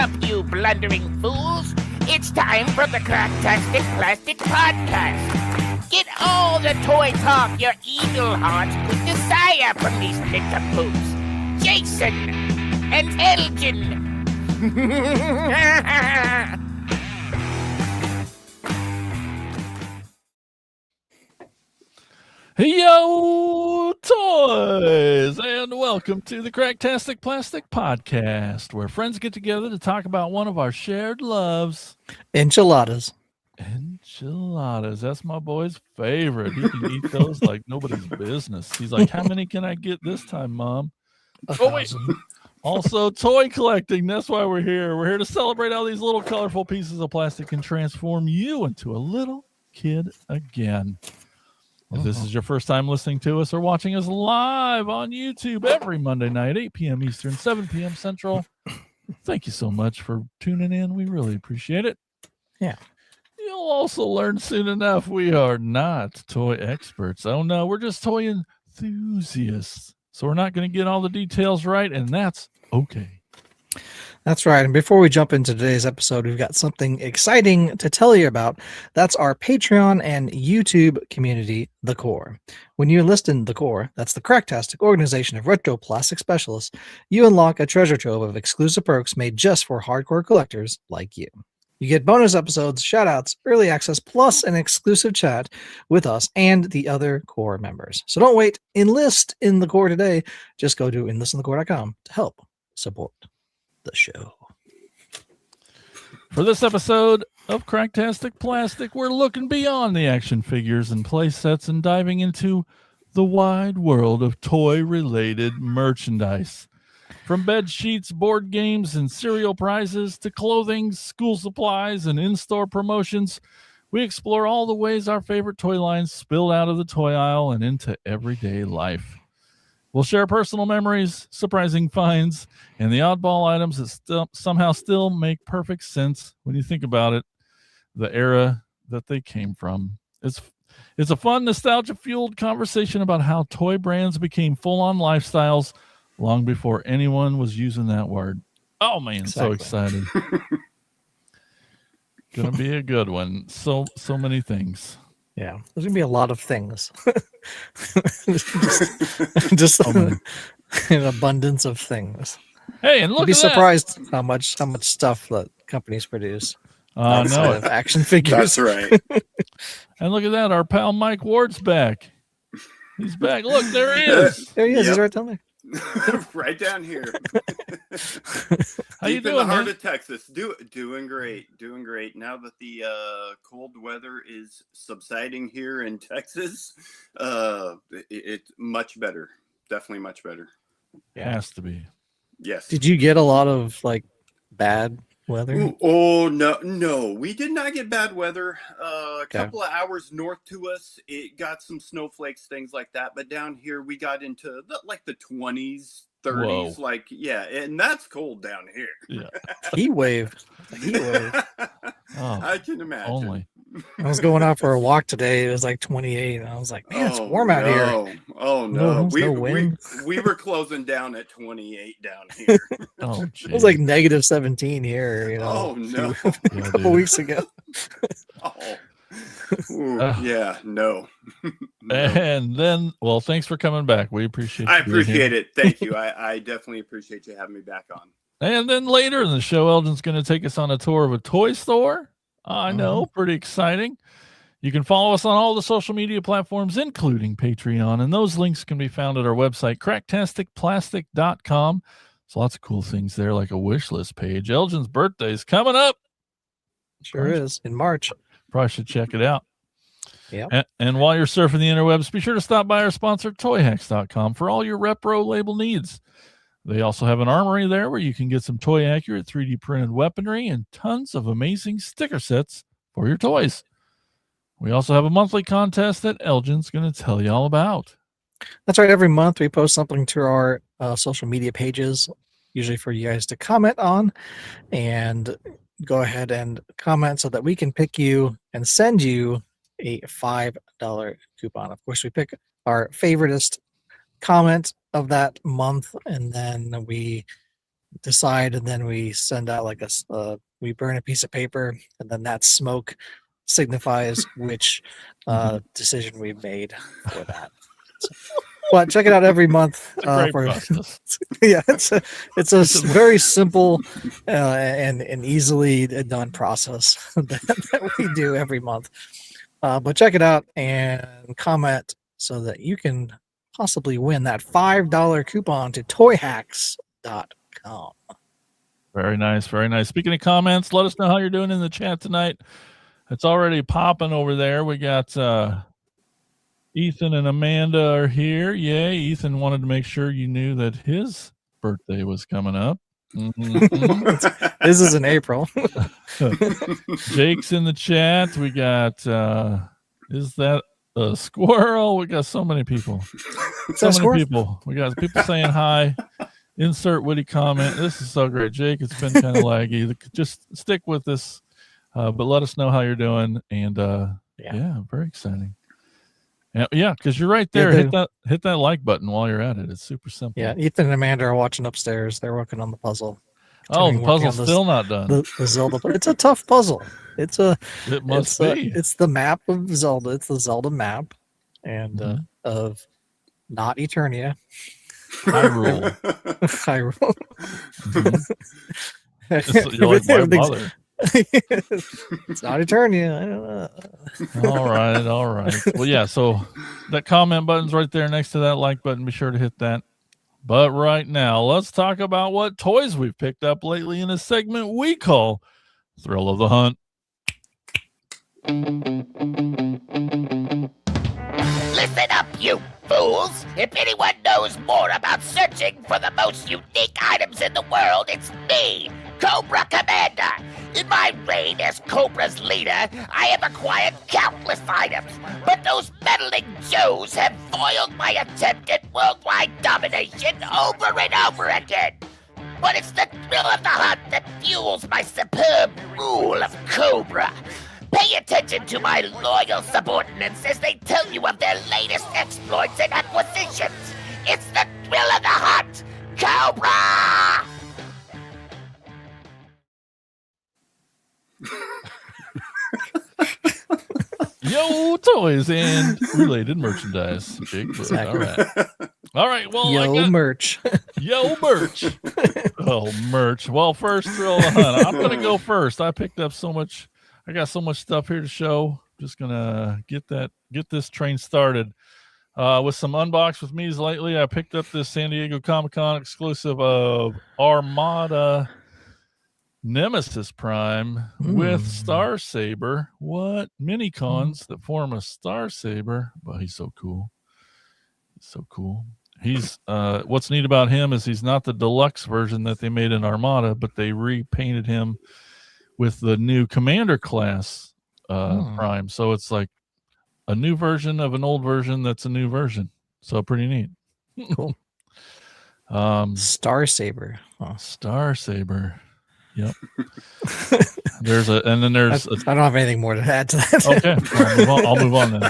up, you blundering fools. It's time for the Cracktastic Plastic Podcast. Get all the toy talk your eagle heart could desire from these nincompoops. Jason and Elgin. Yo, toys, and welcome to the Cracktastic Plastic Podcast, where friends get together to talk about one of our shared loves. Enchiladas. Enchiladas. That's my boy's favorite. He can eat those like nobody's business. He's like, how many can I get this time, Mom? Oh, wait. Also, toy collecting. That's why we're here. We're here to celebrate how these little colorful pieces of plastic can transform you into a little kid again. If this is your first time listening to us or watching us live on YouTube every Monday night, 8 p.m. Eastern, 7 p.m. Central, thank you so much for tuning in. We really appreciate it. Yeah. You'll also learn soon enough we are not toy experts. Oh, no, we're just toy enthusiasts. So we're not going to get all the details right, and that's okay. That's right. And before we jump into today's episode, we've got something exciting to tell you about. That's our Patreon and YouTube community, The Core. When you enlist in The Core, that's the Cracktastic organization of retro plastic specialists, you unlock a treasure trove of exclusive perks made just for hardcore collectors like you. You get bonus episodes, shoutouts, early access, plus an exclusive chat with us and the other Core members. So don't wait. Enlist in The Core today. Just go to enlistinthecore.com to help support the show. For this episode of Cracktastic Plastic, we're looking beyond the action figures and play sets and diving into the wide world of toy-related merchandise. From bed sheets, board games, and cereal prizes to clothing, school supplies, and in-store promotions, we explore all the ways our favorite toy lines spill out of the toy aisle and into everyday life. We'll share personal memories, surprising finds, and the oddball items that somehow still make perfect sense when you think about it, the era that they came from. It's a fun, nostalgia-fueled conversation about how toy brands became full-on lifestyles long before anyone was using that word. Oh, man, exactly. So excited. Gonna be a good one. So many things. Yeah, there's gonna be a lot of things. just an abundance of things. Hey, and look! You'd be at surprised how much stuff that companies produce. No, of action figures. That's right. And look at that, our pal Mike Ward's back. He's back. Look, there he is. There he is. Yep. He's right down there. Right down here. How you doing, in the heart man? of Texas. Doing great. Now that the cold weather is subsiding here in Texas, it's much better. Definitely much better. It has to be. Yes. Did you get a lot of like bad weather? Ooh, oh no, we did not get bad weather. A couple of hours north to us, it got some snowflakes, things like that. But down here, we got into the 20s, 30s. Whoa. Like, yeah, and that's cold down here. Yeah. Heat wave. Oh, I can imagine. only. I was going out for a walk today. It was like 28. And I was like, man, it's warm out here. Oh no, no wind. we were closing down at 28 down here. Oh, it was like negative 17 here. Oh no, a couple weeks ago. Oh. Ooh, yeah, no. And then, well, thanks for coming back. We appreciate it. I appreciate it. Thank you. I definitely appreciate you having me back on. And then later in the show, Elgin's going to take us on a tour of a toy store. I know, pretty exciting. You can follow us on all the social media platforms, including Patreon, and those links can be found at our website, cracktasticplastic.com. So lots of cool things there, like a wish list page. Elgin's birthday is coming up. Sure is, in March. Probably should check it out. Yeah. And while you're surfing the interwebs, be sure to stop by our sponsor, toyhacks.com, for all your repro label needs. They also have an armory there where you can get some toy accurate 3D printed weaponry and tons of amazing sticker sets for your toys. We also have a monthly contest that Elgin's going to tell you all about. That's right. Every month we post something to our social media pages, usually for you guys to comment on, and go ahead and comment so that we can pick you and send you a $5 coupon. Of course, we pick our favoritist comment of that month, and then we decide, and then we send out like we burn a piece of paper, and then that smoke signifies which decision we made for that. So, but check it out every month. It's a great process. Yeah, it's a very simple and easily done process that we do every month. But check it out and comment so that you can possibly win that $5 coupon to toyhacks.com. Very nice, very nice. Speaking of comments, let us know how you're doing in the chat tonight. It's already popping over there. We got Ethan and Amanda are here. Yay. Ethan wanted to make sure you knew that his birthday was coming up. This is in April. Jake's in the chat. We got is that a squirrel? We got so many people. People. We got people saying hi. Insert witty comment. This is so great. Jake, it's been kind of laggy. Just stick with this. But let us know how you're doing. And yeah, very exciting. Yeah, because you're right there. Hit that like button while you're at it. It's super simple. Yeah, Ethan and Amanda are watching upstairs. They're working on the puzzle. Oh, the puzzle's still not done. The Zelda. It's a tough puzzle. It must be. It's the map of Zelda. It's the Zelda map, and of not Eternia. Hyrule. Hyrule. You're like my mother. It's not Eternia. I don't know. All right. Well, yeah, so that comment button's right there next to that like button. Be sure to hit that. But right now, let's talk about what toys we've picked up lately in a segment we call Thrill of the Hunt. Listen up, you fools! If anyone knows more about searching for the most unique items in the world, it's me, Cobra Commander. In my reign as Cobra's leader, I have acquired countless items, but those meddling Joes have foiled my attempt at worldwide domination over and over again. But it's the thrill of the hunt that fuels my superb rule of Cobra. Pay attention to my loyal subordinates as they tell you of their latest exploits and acquisitions. It's the thrill of the hunt, Cobra! Yo, toys and related merchandise. Big Exactly. All right. Well, merch. Yo, merch. Oh, merch. Well, first thrill of the hunt. I'm gonna go first. I picked up so much. I got so much stuff here to show. Just gonna get this train started. With some unbox with me's lately, I picked up this San Diego Comic-Con exclusive of Armada Nemesis Prime with Star Saber. What mini cons that form a Star Saber? Well, he's so cool. He's what's neat about him is he's not the deluxe version that they made in Armada, but they repainted him with the new Commander class Prime. So it's like a new version of an old version that's a new version. So pretty neat. Cool. Star Saber. Oh. Star Saber. Yep. I don't have anything more to add to that. Okay. I'll move on then.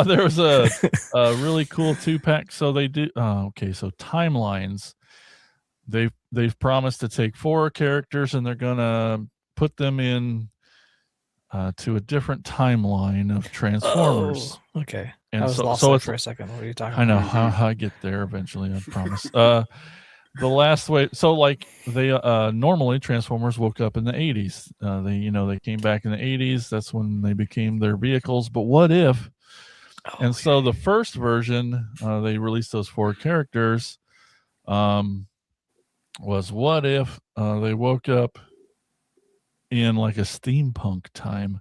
There was a really cool 2-pack. So they do. So timelines. They've promised to take 4 characters and they're gonna put them in to a different timeline of Transformers. Oh, okay. And I was lost for a second. What are you talking about? I know how I get there eventually. I promise. The last way, so like they normally Transformers woke up in the 80s. They came back in the 80s. That's when they became their vehicles. But what if? So the first version, they released those 4 characters. Was what if they woke up in like a steampunk time,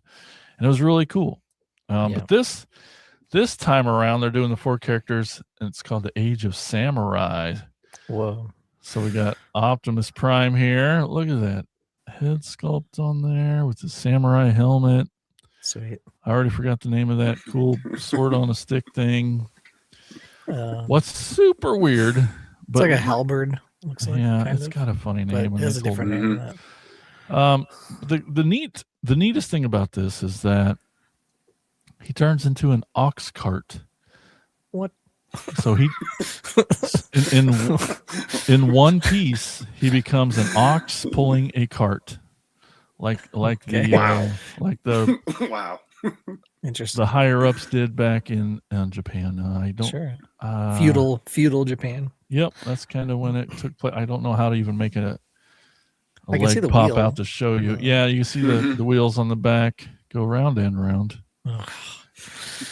and it was really cool. But this time around, they're doing the 4 characters, and it's called the Age of Samurai. Whoa! So we got Optimus Prime here. Look at that head sculpt on there with the samurai helmet. Sweet. I already forgot the name of that cool sword on a stick thing. What's super weird? It's like a halberd. Looks like. Yeah, it's got a funny name. It has a different name than that. The neatest thing about this is that he turns into an ox cart. What? So he in one piece he becomes an ox pulling a cart, like Okay. the Wow. Interesting. the higher ups did back in Japan. I don't. Sure. Uh, Feudal Japan. Yep, that's kind of when it took place. I don't know how to even make a I can see leg the pop wheel. out to show you. Yeah, you see the wheels on the back go round and round. Ugh.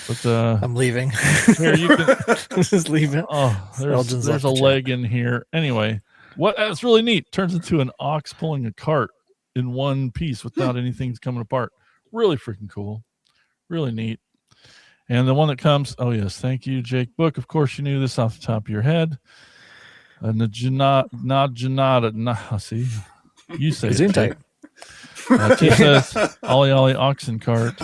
But I'm leaving. here you can. Just leave it. Oh, Elgin's there's left a the leg in here. Anyway, that's really neat. Turns into an ox pulling a cart in one piece without anything coming apart. Really freaking cool. Really neat. And the one that comes, oh yes, thank you, Jake Book. Of course, you knew this off the top of your head. See, you say it, Jake. T says Ollie Ollie oxen cart.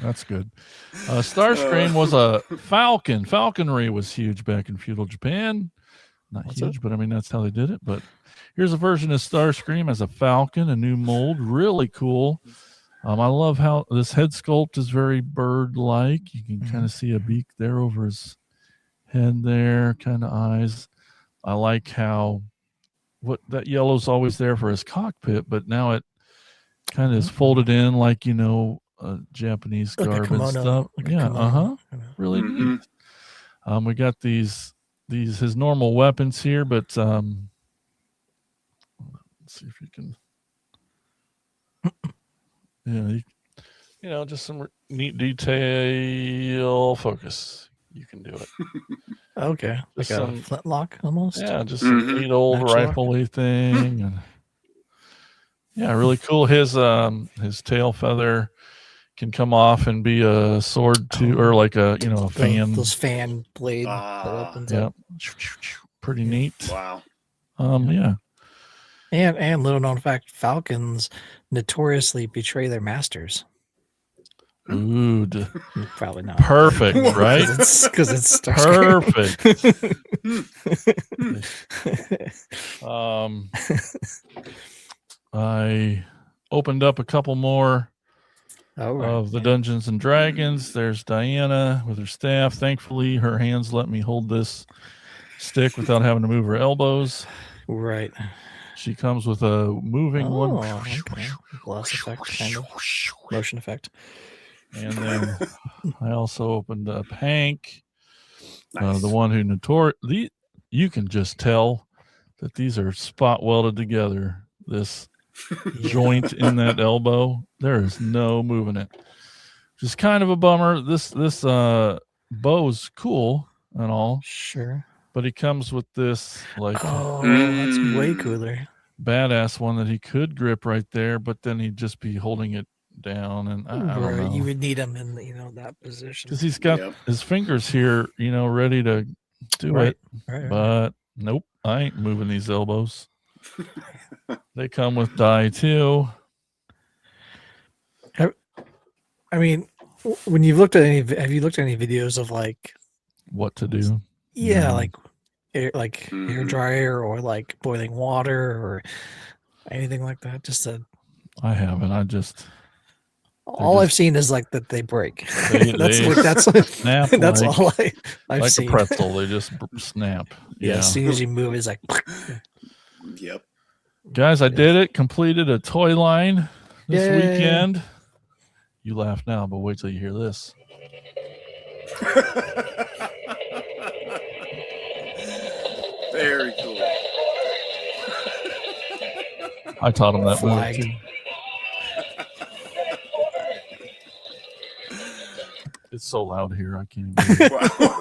That's good. Starscream was a falcon. Falconry was huge back in feudal Japan. Not huge, but I mean that's how they did it. But here's a version of Starscream as a falcon, a new mold, really cool. I love how this head sculpt is very bird-like. You can kind of see a beak there over his head there, kind of eyes. I like how what that yellow's always there for his cockpit, but now it kind of is folded in like Japanese like garb and stuff. Really neat. We got these his normal weapons here, but let's see if you can. Yeah, just some neat detail focus. You can do it. Okay, like a flintlock almost. Yeah, just some neat old rifle-y thing, and yeah, really cool. His tail feather can come off and be a sword too, or like a a fan. Those fan blade that opens up. Pretty neat. Wow. Yeah. And little known fact, falcons notoriously betray their masters. Ooh, probably not. Perfect, right? Because it's Starscream. Perfect. I opened up a couple more of the Dungeons and Dragons. There's Diana with her staff. Thankfully, her hands let me hold this stick without having to move her elbows. Right. She comes with a moving one. Okay. Gloss effect, kind of. Motion effect. And then I also opened up Hank, Nice. the one who you can just tell that these are spot welded together. This joint in that elbow, there is no moving it. Just kind of a bummer. This bow's cool and all. Sure. But he comes with this that's way cooler. Badass one that he could grip right there, but then he'd just be holding it down, and I don't know. You would need him in that position because he's got his fingers here, ready to do it. Right. But nope, I ain't moving these elbows. They come with die too. I mean, when you've looked at have you looked at any videos of like what to do? Yeah, like hair dryer or like boiling water or anything like that. I haven't. I've seen is like that they break. That's snap. That's all I've like seen. A pretzel, they just snap. Yeah, as soon as you move, it's like. Yep. Guys, I did it. Completed a toy line this weekend. You laugh now, but wait till you hear this. Very cool. I taught him that flag. Too. It's so loud here, I can't even hear it. Wow.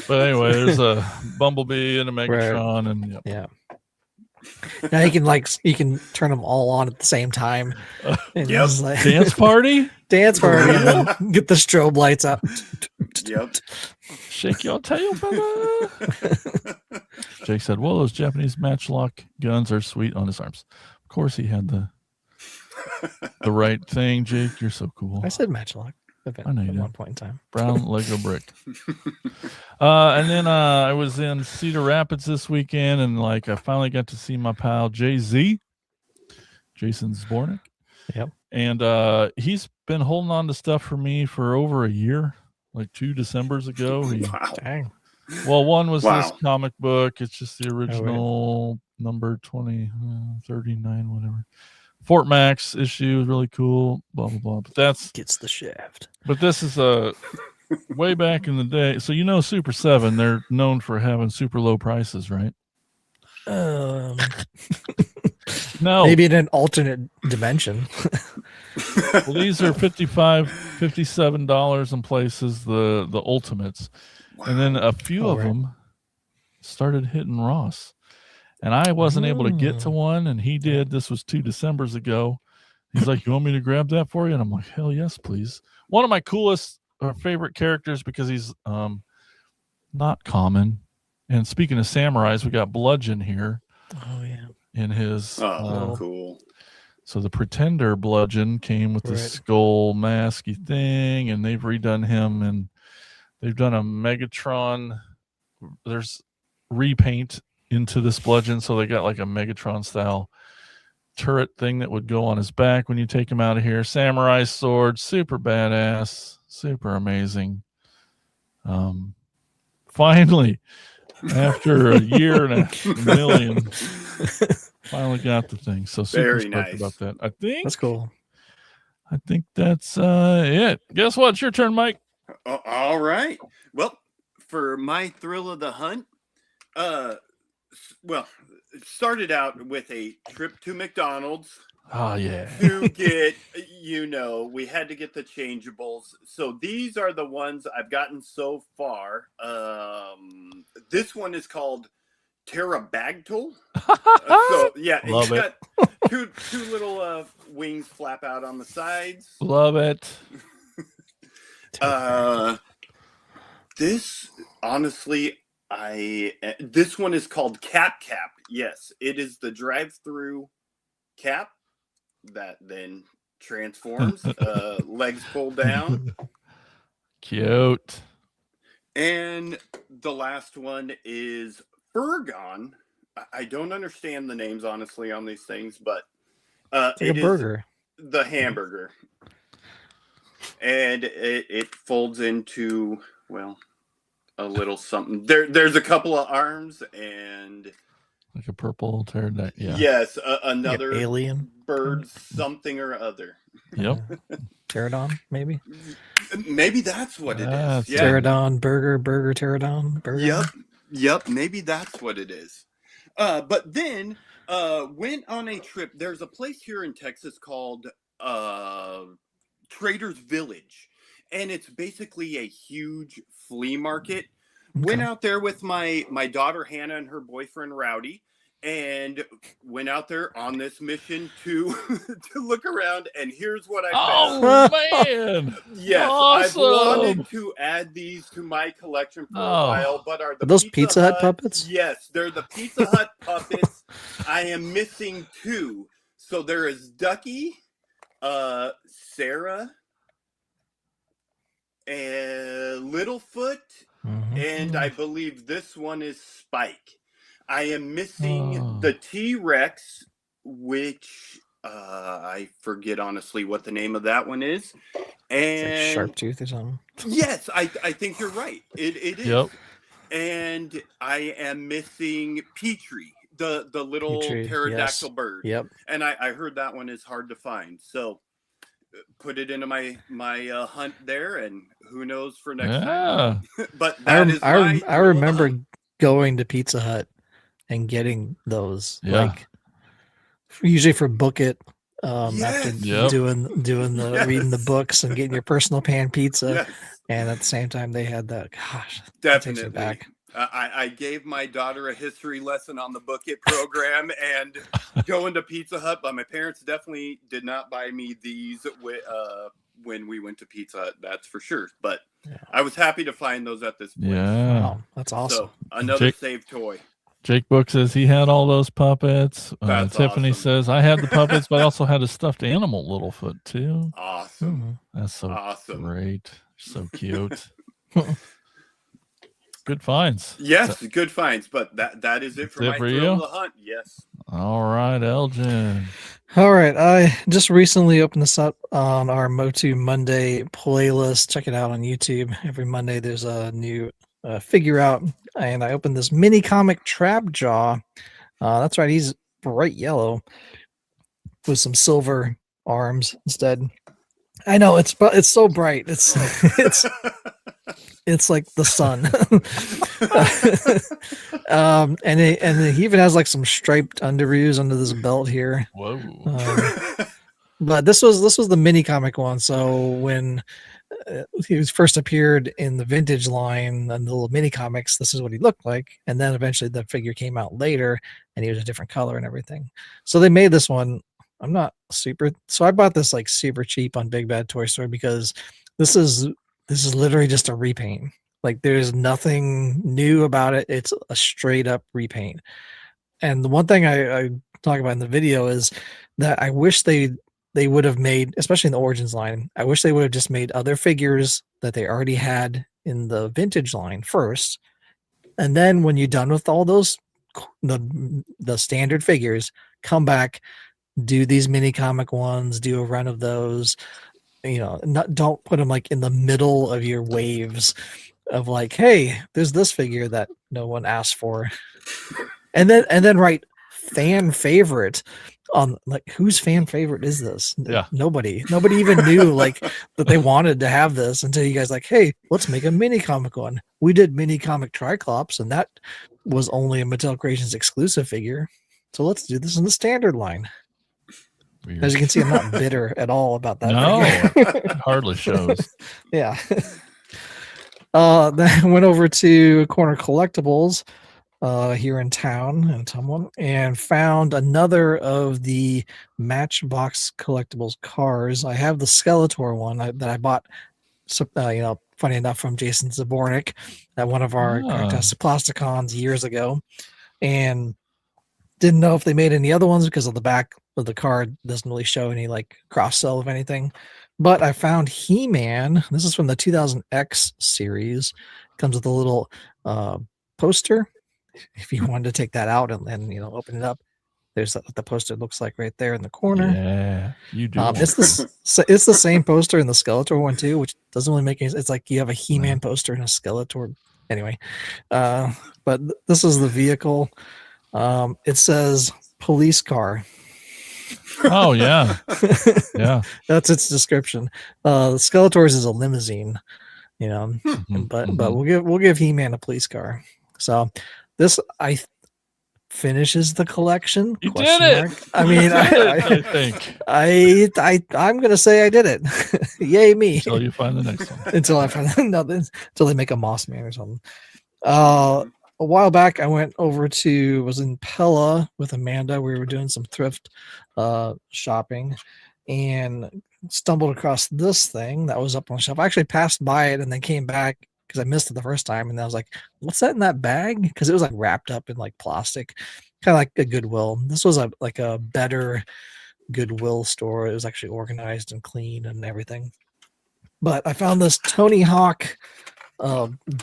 But anyway, there's a Bumblebee and a Megatron, and yeah. Now you can turn them all on at the same time. And like, dance party, and then get the strobe lights up. Yep. Shake your tail, fella. Jake said, "Well, those Japanese matchlock guns are sweet on his arms." Of course, he had the right thing. Jake, you're so cool. I said matchlock. I know you at did. one point in time. Brown Lego brick. And then I was in Cedar Rapids this weekend, and I finally got to see my pal Jay-Z, Jason Zbornik. Yep. And he's been holding on to stuff for me for over a year. like 2 Decembers ago. Wow. Dang. Well, one was Wow. this comic book. It's just the Oh, original number 20, 39, whatever. Fort Max issue is really cool. Blah blah blah. But Gets the shaft. this is way back in the day. So Super 7, they're known for having super low prices, right? No, Maybe in an alternate dimension. well, these are $55, $57 in places. The ultimates, and then a few of them started hitting Ross, and I wasn't able to get to one, and he did. This was 2 Decembers ago. He's like, "You want me to grab that for you?" And I'm like, "Hell yes, please." One of my coolest or favorite characters because he's not common. And speaking of samurais, we got Bludgeon here. Oh yeah. In his Cool. So the Pretender Bludgeon came with the skull masky thing, and they've redone him, and they've done a Megatron. There's repaint into this Bludgeon, so they got like a Megatron style turret thing that would go on his back when you take him out of here. Samurai sword, super badass, super amazing. Finally, after a year and a million, finally got the thing. So super Very stoked nice about that. I think that's it. Guess what? It's your turn, Mike. All right. Well, for my thrill of the hunt, well, it started out with a trip to McDonald's. Oh yeah. To get, we had to get the changeables. So these are the ones I've gotten so far. This one is called Pterodactyl. So yeah, it's got two little wings flap out on the sides. Love it. This honestly, this one is called Cap. Yes, it is the drive-through cap that then transforms. Legs pulled down. Cute. And the last one is Furgon. I don't understand the names honestly on these things, but it's like a burger. The hamburger. And it folds into, well, a little something. There's a couple of arms and like a purple pterodactyl. Yeah. Yes, another like alien bird, something or other. Yep. Pterodon, maybe. Maybe that's what it is. Yeah. Pterodon burger pterodon burger. Yep. Maybe that's what it is. But then went on a trip. There's a place here in Texas called Trader's Village, and it's basically a huge flea market. Okay. Went out there with my daughter Hannah and her boyfriend Rowdy, and went out there on this mission to look around. And here's what I found. Oh man! Yes, awesome. I've wanted to add these to my collection for a while, but are those Pizza Hut puppets? Yes, they're the Pizza Hut puppets. I am missing 2. So there is Ducky, Sarah, and Littlefoot, and I believe this one is Spike. I am missing the T-Rex, which I forget honestly what the name of that one is. And like Sharptooth or something. Yes, I think you're right. It is. Yep. And I am missing Petrie, the little pterodactyl bird. Yep. And I heard that one is hard to find. So put it into my hunt there, and who knows for next time. But I remember going to Pizza Hut and getting those, like usually for Book It, after doing the reading the books and getting your personal pan pizza, and at the same time they had that. Gosh, definitely back. I gave my daughter a history lesson on the Book It program and going to Pizza Hut, but my parents definitely did not buy me these when we went to Pizza Hut, that's for sure. But I was happy to find those at this place. Yeah. Wow, that's awesome. So another saved toy. Jake Book says he had all those puppets. Tiffany awesome. Says I had the puppets, but I also had a stuffed animal Littlefoot too. Awesome. That's so awesome. Great. So cute. Good finds. Yes, good finds. But that is it for my thrill of the hunt. Yes. All right, Elgin. All right, I just recently opened this up on our Motu Monday playlist. Check it out on YouTube. Every Monday there's a new figure out, and I opened this mini comic Trap Jaw. That's right, he's bright yellow with some silver arms instead. I know it's so bright. It's it's like the sun. And he even has like some striped underoos under this belt here. Whoa. But this was the mini comic one. So when he was first appeared in the vintage line and the little mini comics, this is what he looked like. And then eventually the figure came out later and he was a different color and everything. So they made this one. I'm not super. So I bought this like super cheap on Big Bad Toy Store because this is literally just a repaint. Like there's nothing new about it. It's a straight up repaint. And the one thing I talk about in the video is that I wish they would have made, especially in the Origins line, I wish they would have just made other figures that they already had in the vintage line first. And then when you're done with all those, the standard figures, come back, do these mini comic ones, do a run of those, don't put them like in the middle of your waves of like, hey, there's this figure that no one asked for. And then write fan favorite on like whose fan favorite is this? Yeah. Nobody even knew like that they wanted to have this until you guys like, hey, let's make a mini comic one. We did mini comic Triclops, and that was only a Mattel Creations exclusive figure. So let's do this in the standard line. Weird. As you can see, I'm not bitter at all about that. No, it hardly shows. Yeah. Then I went over to Corner Collectibles here in town in Tumblr and found another of the Matchbox Collectibles cars. I have the Skeletor one that I bought, funny enough, from Jason Zabornik at one of our Plasticons years ago, and didn't know if they made any other ones because of the back of the card doesn't really show any like cross sell of anything. But I found He-Man. This is from the 2000X series. Comes with a little poster. If you wanted to take that out and open it up, there's what the poster looks like right there in the corner. Yeah, you do. It's the same poster in the Skeletor one too, which doesn't really make any sense. It's like you have a He-Man poster and a Skeletor. Anyway, but this is the vehicle. It says police car. Oh yeah, yeah. That's its description. The Skeletor's is a limousine, Mhm, but mhm. we'll give He-Man a police car. So this finishes the collection. You did it. I mean, I think I'm gonna say I did it. Yay me! until you find the next one. Until I find until they make a Moss Man or something. A while back, I went over was in Pella with Amanda. We were doing some thrift shopping and stumbled across this thing that was up on the shelf. I actually passed by it and then came back because I missed it the first time. And I was like, what's that in that bag? Because it was like wrapped up in like plastic, kind of like a Goodwill. This was like a better Goodwill store. It was actually organized and clean and everything. But I found this Tony Hawk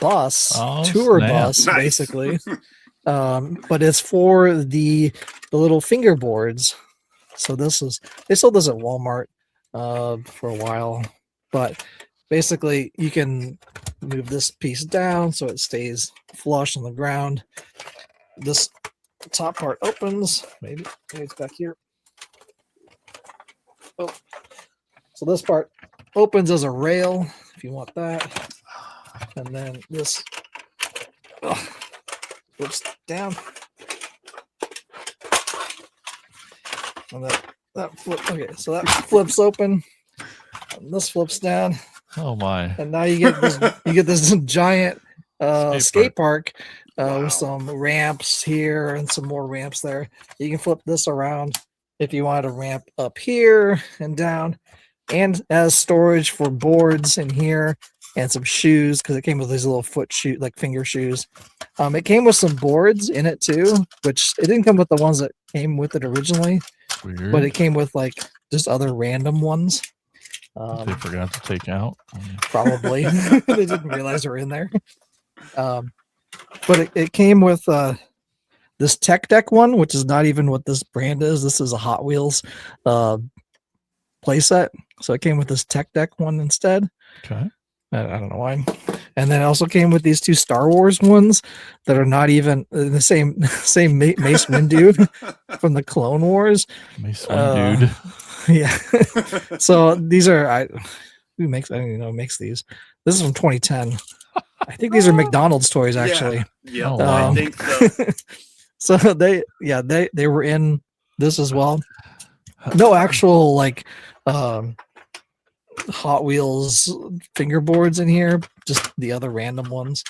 bus, tour bus, Nice. basically. But it's for the little fingerboards. So they sold this at Walmart for a while, but basically you can move this piece down so it stays flush on the ground. This top part opens, maybe it's back here. Oh, so this part opens as a rail if you want that. And then this flips down. And so that flips open. And this flips down. Oh my! And now you get this giant skate park with some ramps here and some more ramps there. You can flip this around if you wanted to ramp up here and down, and as storage for boards in here and some shoes because it came with these little finger shoes. It came with some boards in it too, which it didn't come with the ones that came with it originally. Weird. But it came with like just other random ones. They forgot to take out. Probably they didn't realize they were in there. But it came with this Tech Deck one, which is not even what this brand is. This is a Hot Wheels playset. So it came with this Tech Deck one instead. Okay. I don't know why. And then it also came with these 2 Star Wars ones that are not even the same Mace Windu from the Clone Wars. Mace Windu. Yeah. So these are who makes, I don't even know who makes these. This is from 2010. I think these are McDonald's toys actually. Yeah, Oh, wow. I think so. So they were in this as well. No actual like Hot Wheels fingerboards in here, just the other random ones.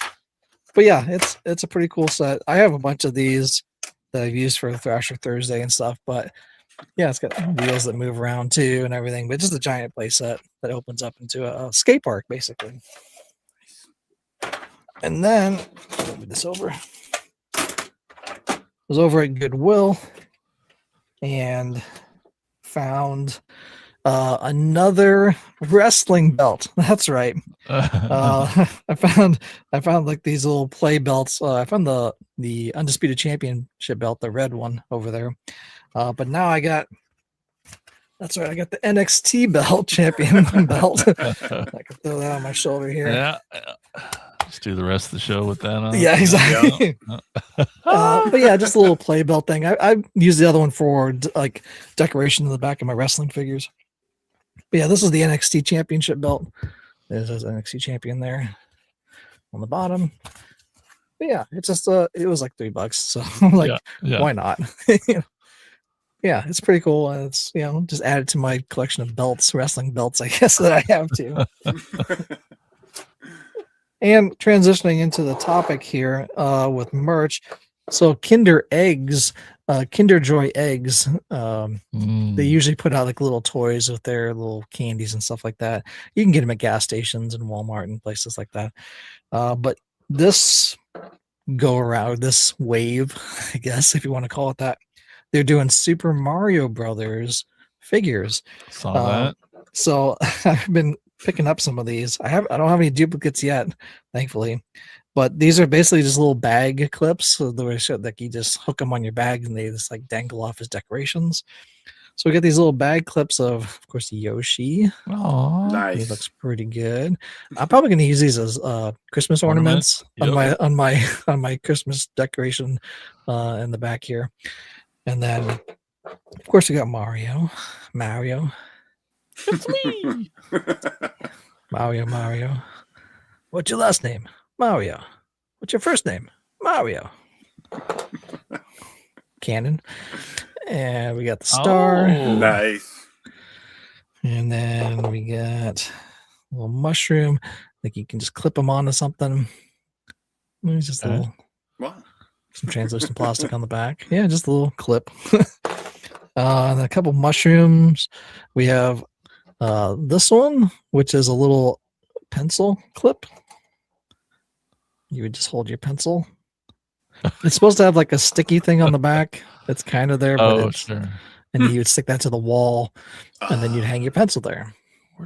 But yeah, it's a pretty cool set. I have a bunch of these that I've used for Thrasher Thursday and stuff, but yeah, it's got wheels that move around too and everything, but just a giant play set that opens up into a skate park basically. And then move this over. I was over at Goodwill and found another wrestling belt. That's right. I found like these little play belts. I found the Undisputed Championship belt, the red one over there. But now I got the NXT belt, champion belt. I can throw that on my shoulder here. Yeah. Just do the rest of the show with that on. Yeah, exactly. But yeah, just a little play belt thing. I use the other one for like decoration in the back of my wrestling figures. But yeah, this is the NXT Championship belt. There's an NXT champion there on the bottom. But yeah, it's just it was like $3, so I'm like, why not? Yeah, it's pretty cool. And it's just added to my collection of belts, wrestling belts, I guess that I have too. And transitioning into the topic here with merch. So Kinder eggs, Kinder Joy eggs, they usually put out like little toys with their little candies and stuff like that. You can get them at gas stations and Walmart and places like that. But this go around, this wave, I guess, if you want to call it that, they're doing Super Mario Brothers figures. Saw that. So I've been picking up some of these. I don't have any duplicates yet, thankfully. But these are basically just little bag clips. So the way that you just hook them on your bag and they just like dangle off as decorations. So we get these little bag clips of course, Yoshi. Oh, Nice. He looks pretty good. I'm probably going to use these as Christmas ornaments on my Christmas decoration in the back here. And then, of course, we got Mario. it's me. Mario. What's your last name? Mario. What's your first name? Mario. Cannon. And we got the star. Oh. Nice. And then we got a little mushroom. Like you can just clip them onto something. It's just a little, Wow. some translucent plastic on the back. Yeah, just a little clip. And a couple mushrooms. We have this one, which is a little pencil clip. You would just hold your pencil. It's supposed to have like a sticky thing on the back. It's kind of there, but sure. And you would stick that to the wall, and then you'd hang your pencil there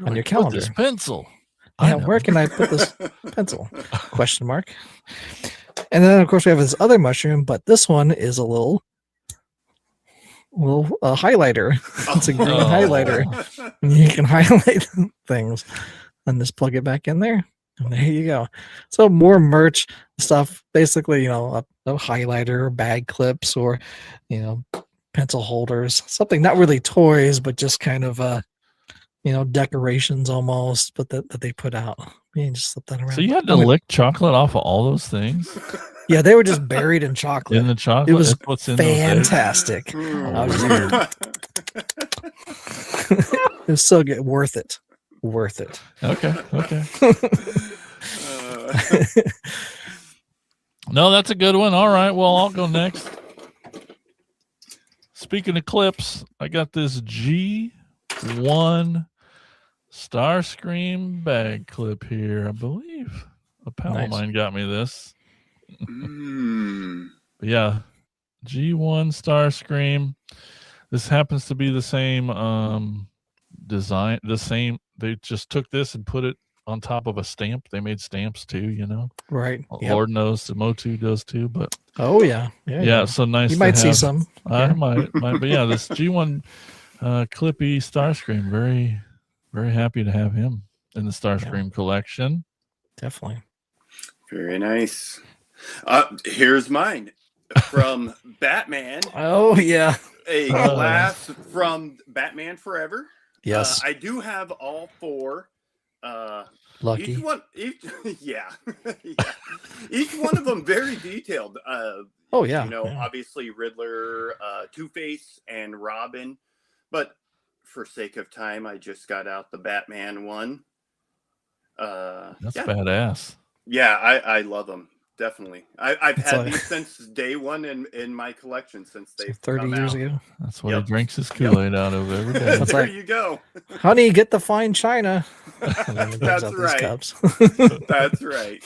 on your calendar. This pencil. Yeah, where can I put this pencil? Question mark. And then of course we have this other mushroom, but this one is a little highlighter. It's a green highlighter. And you can highlight things and just plug it back in there. And there you go. So more merch stuff, basically, a highlighter, bag clips, or pencil holders, something not really toys, but just kind of decorations almost, but that they put out. You can just slip that around. So you had to lick chocolate off of all those things? Yeah, they were just buried in chocolate. In the chocolate? It was what's in fantastic. I was it was so good. Worth it. Okay. No, that's a good one. All right. Well, I'll go next. Speaking of clips, I got this G1 Starscream bag clip here. I believe a pal of mine got me this. But yeah, G1 Starscream. This happens to be the same design. They just took this and put it on top of a stamp. They made stamps too, you know. Right. Yep. Lord knows the Motu does too, but Oh yeah. Yeah. so nice. You to might see have- some. I Yeah. might, but yeah, this G1 Clippy Starscream, very, very happy to have him in the Starscream collection. Definitely. Very nice. Here's mine from Batman. Oh yeah. A glass from Batman Forever. Yes. I do have all 4. Lucky. Each one, yeah. Each one of them very detailed. Oh yeah. You know, obviously Riddler, Two-Face, and Robin. But for sake of time, I just got out the Batman one. That's badass. Yeah, I love them. Definitely. I've had like- these since day one in my collection since they 30 years ago. That's what he drinks his Kool-Aid out of every day. That's there like- you go. Honey, get the fine china. And then he brings That's out these right. cups. That's right.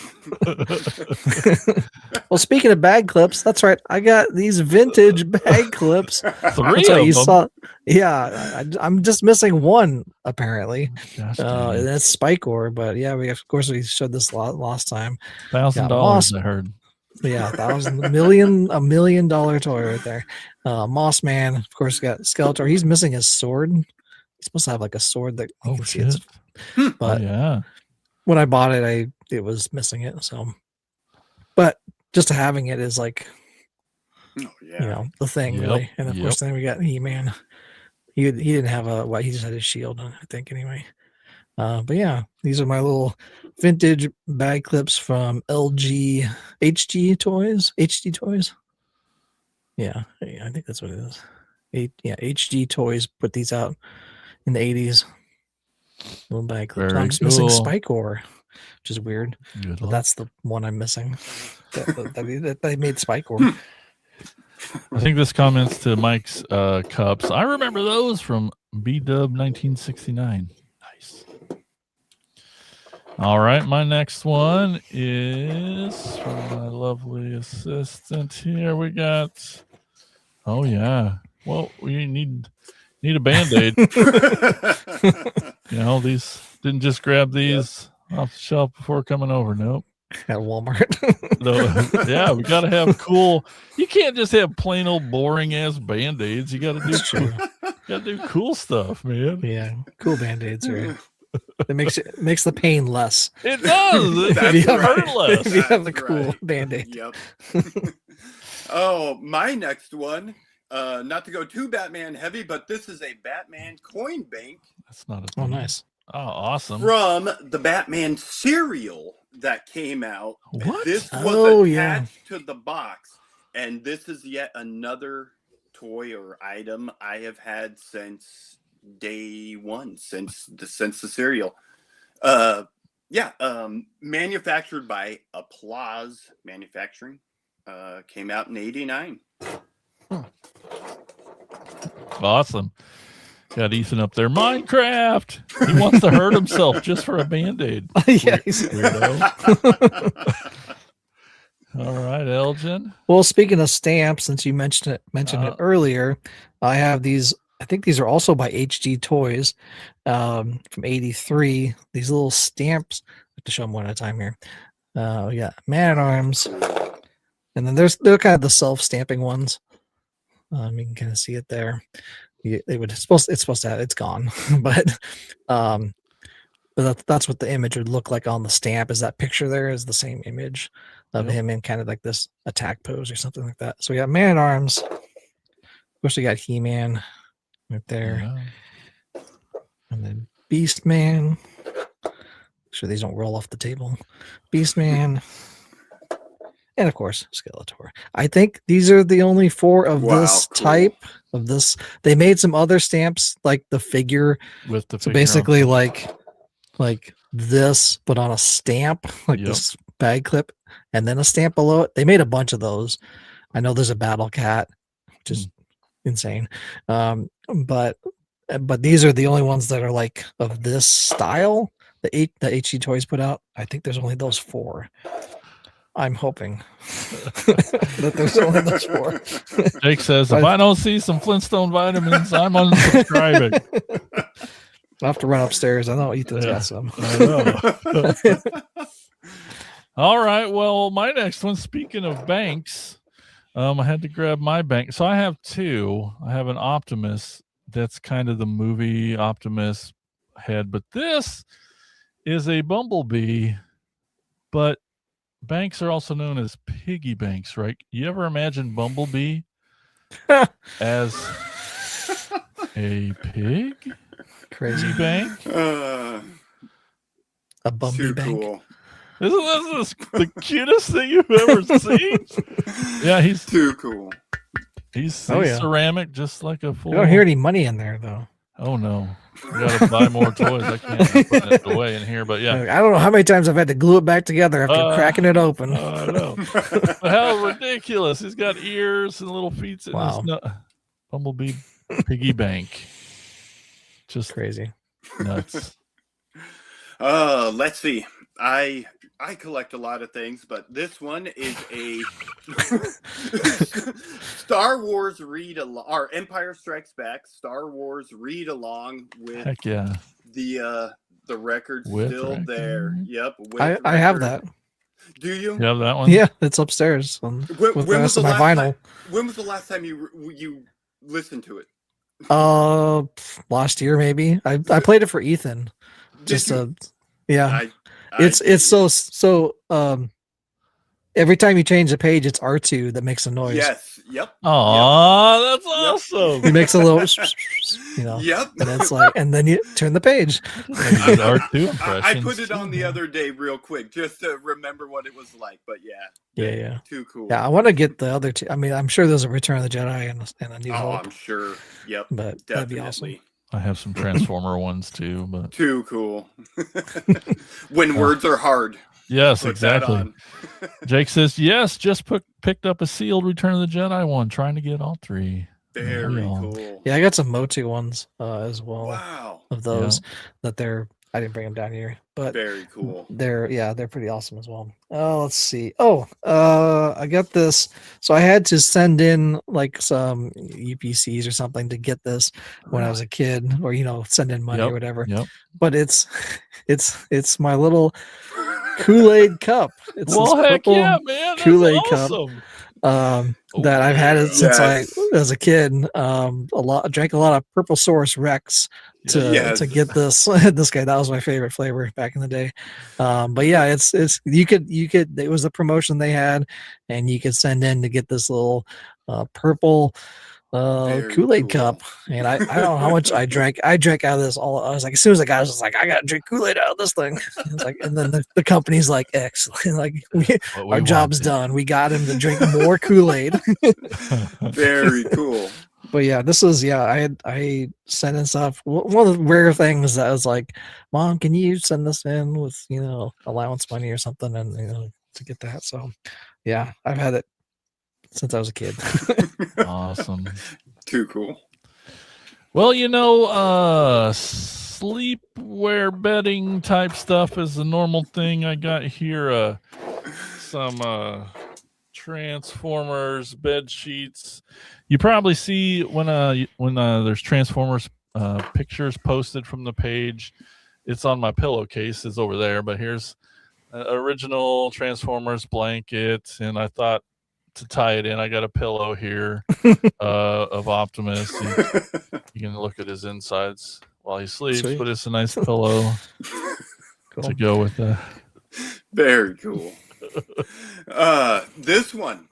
Well, speaking of bag clips, that's right. I got these vintage bag clips. Three That's of right. You them. saw. Yeah, I'm just missing one apparently. Gosh, dang it. And that's Spikor. But yeah, of course we showed this last time. $1,000, Moss- I heard. Yeah, $1 million toy right there. Moss Man, of course, got Skeletor. He's missing his sword. He's supposed to have like a sword that you Oh can see. shit! But Yeah, when I bought it, it was missing it. So, but just having it is like, Oh, yeah. you know, the thing Yep, really. And of yep. course, then we got He-Man. He didn't have he just had his shield on, I think, anyway. But yeah, these are my little vintage bag clips from LG HD Toys. HD Toys. Yeah, I think that's what it is. HD Toys put these out in the 80s. Little bag clips. Very I'm just missing cool. Spikor, which is weird. good But luck. that's the one I'm missing. that they made Spikor. I think this comments to Mike's cups. I remember those from B-Dub 1969. Nice. All right, my next one is from my lovely assistant here. We got, oh yeah. Well, we need a Band-Aid. You know, these didn't just grab these off the shelf before coming over. Nope. At Walmart. No, yeah, we gotta have cool. You can't just have plain old boring ass Band-Aids. You gotta do That's true. gotta do cool stuff, man. Yeah, cool Band-Aids, right? It makes the pain less. It does. That's It right. hurt less. If you have the That's cool right. Band-Aid. Yep. Oh, my next one. Not to go too Batman heavy, but this is a Batman coin bank That's not a Oh, thing. nice. Oh, awesome. from the Batman cereal that came out. What? This was Oh, yeah. attached to the box, and this is yet another toy or item I have had since day one, since the cereal. Manufactured by Applause Manufacturing. Came out in '89. Awesome. Got Ethan up there. Minecraft. He wants to hurt himself just for a Band-Aid. Yeah. he's- Weirdo. All right, Elgin. Well, speaking of stamps, since you mentioned it earlier, I have these. I think these are also by HD Toys from '83. These little stamps. I have to show them one at a time here. We got Man-at-Arms, and then they're kind of the self-stamping ones. You can kind of see it there. It's supposed to have, it's gone, but that's what the image would look like on the stamp. Is that picture there is the same image of Yep. him in kind of like this attack pose or something like that. So we got Man-at-Arms. Of course, we got He-Man right there, Yeah. and then Beast Man. Make sure these don't roll off the table. Beast Man. And of course, Skeletor. I think these are the only 4 of Wow, this cool. type of this. They made some other stamps like the figure. With the So figure on basically top. like this, but on a stamp, like Yep. this bag clip, and then a stamp below it. They made a bunch of those. I know there's a Battle Cat, which is insane. But these are the only ones that are like of this style. The HG Toys put out. I think there's only those 4. I'm hoping that there's only those 4. Jake says, if I don't see some Flintstone vitamins, I'm unsubscribing. I'll have to run upstairs. I know Ethan's got some. I know. All right. Well, my next one, speaking of banks, I had to grab my bank. So I have two. I have an Optimus that's kind of the movie Optimus head, but this is a Bumblebee. But banks are also known as piggy banks, right? You ever imagine Bumblebee as a pig? Crazy bank? A Bumblebee Too bank. cool. Isn't this the cutest thing you've ever seen? Yeah, he's Too cool. He's yeah. ceramic, just like a full. I don't hear any money in there though. Oh no, we gotta buy more toys. I can't put it away in here, but yeah, I don't know how many times I've had to glue it back together after cracking it open. I know. But how ridiculous! He's got ears and little feet. Wow. Bumblebee piggy bank. Just crazy. Nuts. Let's see. I collect a lot of things, but this one is a Star Wars read along, or Empire Strikes Back Star Wars read along with Heck yeah. The record's With still record? there. Yep. I have that. Do you? You have that one? Yeah, it's upstairs with the rest of my vinyl. When was the last time you listened to it? Last year maybe. I played it for Ethan. Yeah. It's so every time you change the page, it's R2 that makes a noise. Yes. Yep. Oh, that's awesome. He makes a little, Yep. And it's like, and then you turn the page. I put it on the other day real quick just to remember what it was like. But yeah. Too cool. Yeah, I want to get the other two. I mean, I'm sure there's a Return of the Jedi and a New Hope. I'm sure. Yep. But definitely. that'd be awesome. I have some Transformer ones too, but too cool. When words are hard. Yes, Put exactly. Jake says, yes, just picked up a sealed Return of the Jedi one, trying to get all three. Very cool. Yeah, I got some Motu ones as well. Wow. Of those that I didn't bring them down here, but very cool. They're pretty awesome as well. Let's see. I got this. So I had to send in like some UPCs or something to get this when I was a kid, or send in money or whatever. Yep. But it's my little Kool-Aid cup. It's this heck yeah, man! That's Kool-Aid awesome. cup. That I've had it since I was a kid. I drank a lot of Purple Source Rex to get this guy. That was my favorite flavor back in the day. But yeah, it's you could it was a promotion they had, and you could send in to get this little purple Kool-Aid cup. And I don't know how much I drank. I drank out of this all. I was like, as soon as I got it, I was like, I gotta drink Kool-Aid out of this thing. It's like, and then the company's like, excellent, like our job's done. We got him to drink more Kool-Aid. Very cool. But yeah, this is I sent in stuff. One of the rare things that was like, Mom, can you send this in with allowance money or something, and to get that. So yeah, I've had it since I was a kid. Awesome. Too cool. Well, sleepwear bedding type stuff is the normal thing. I got here some Transformers bed sheets. You probably see when there's Transformers pictures posted from the page. It's on my pillowcase. It's over there, but here's an original Transformers blanket, and I thought to tie it in, I got a pillow here of Optimus. You can look at his insides while he sleeps. Sweet. But it's a nice pillow to go with that. Very cool. This one,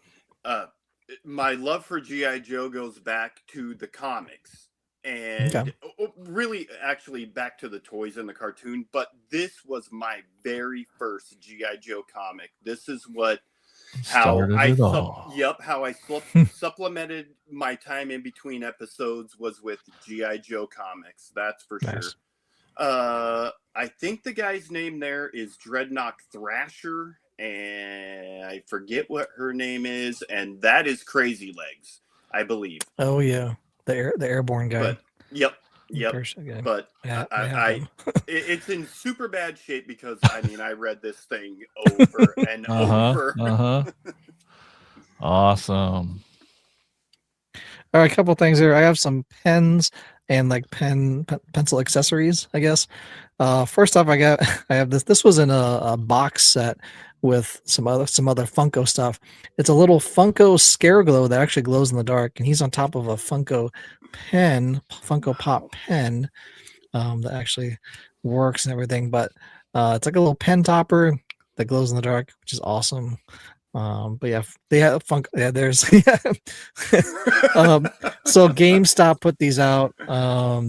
my love for G.I. Joe goes back to the comics, and really actually back to the toys and the cartoon, but this was my very first G.I. Joe comic. This is how I supplemented my time in between episodes was with G.I. Joe comics. That's for sure. I think the guy's name there is Dreadnought Thrasher, and I forget what her name is, and that is Crazy Legs, I believe. Oh yeah, the airborne guy. But, yep. But it's in super bad shape because I read this thing over and over. Awesome. All right, a couple things here. I have some pens and like pencil accessories, I guess. First off, I have this. This was in a box set with some other Funko stuff. It's a little Funko Scareglow that actually glows in the dark, and he's on top of a Funko Pop pen that actually works and everything. But it's like a little pen topper that glows in the dark, which is awesome. But yeah, they have Funko. Yeah, there's so GameStop put these out.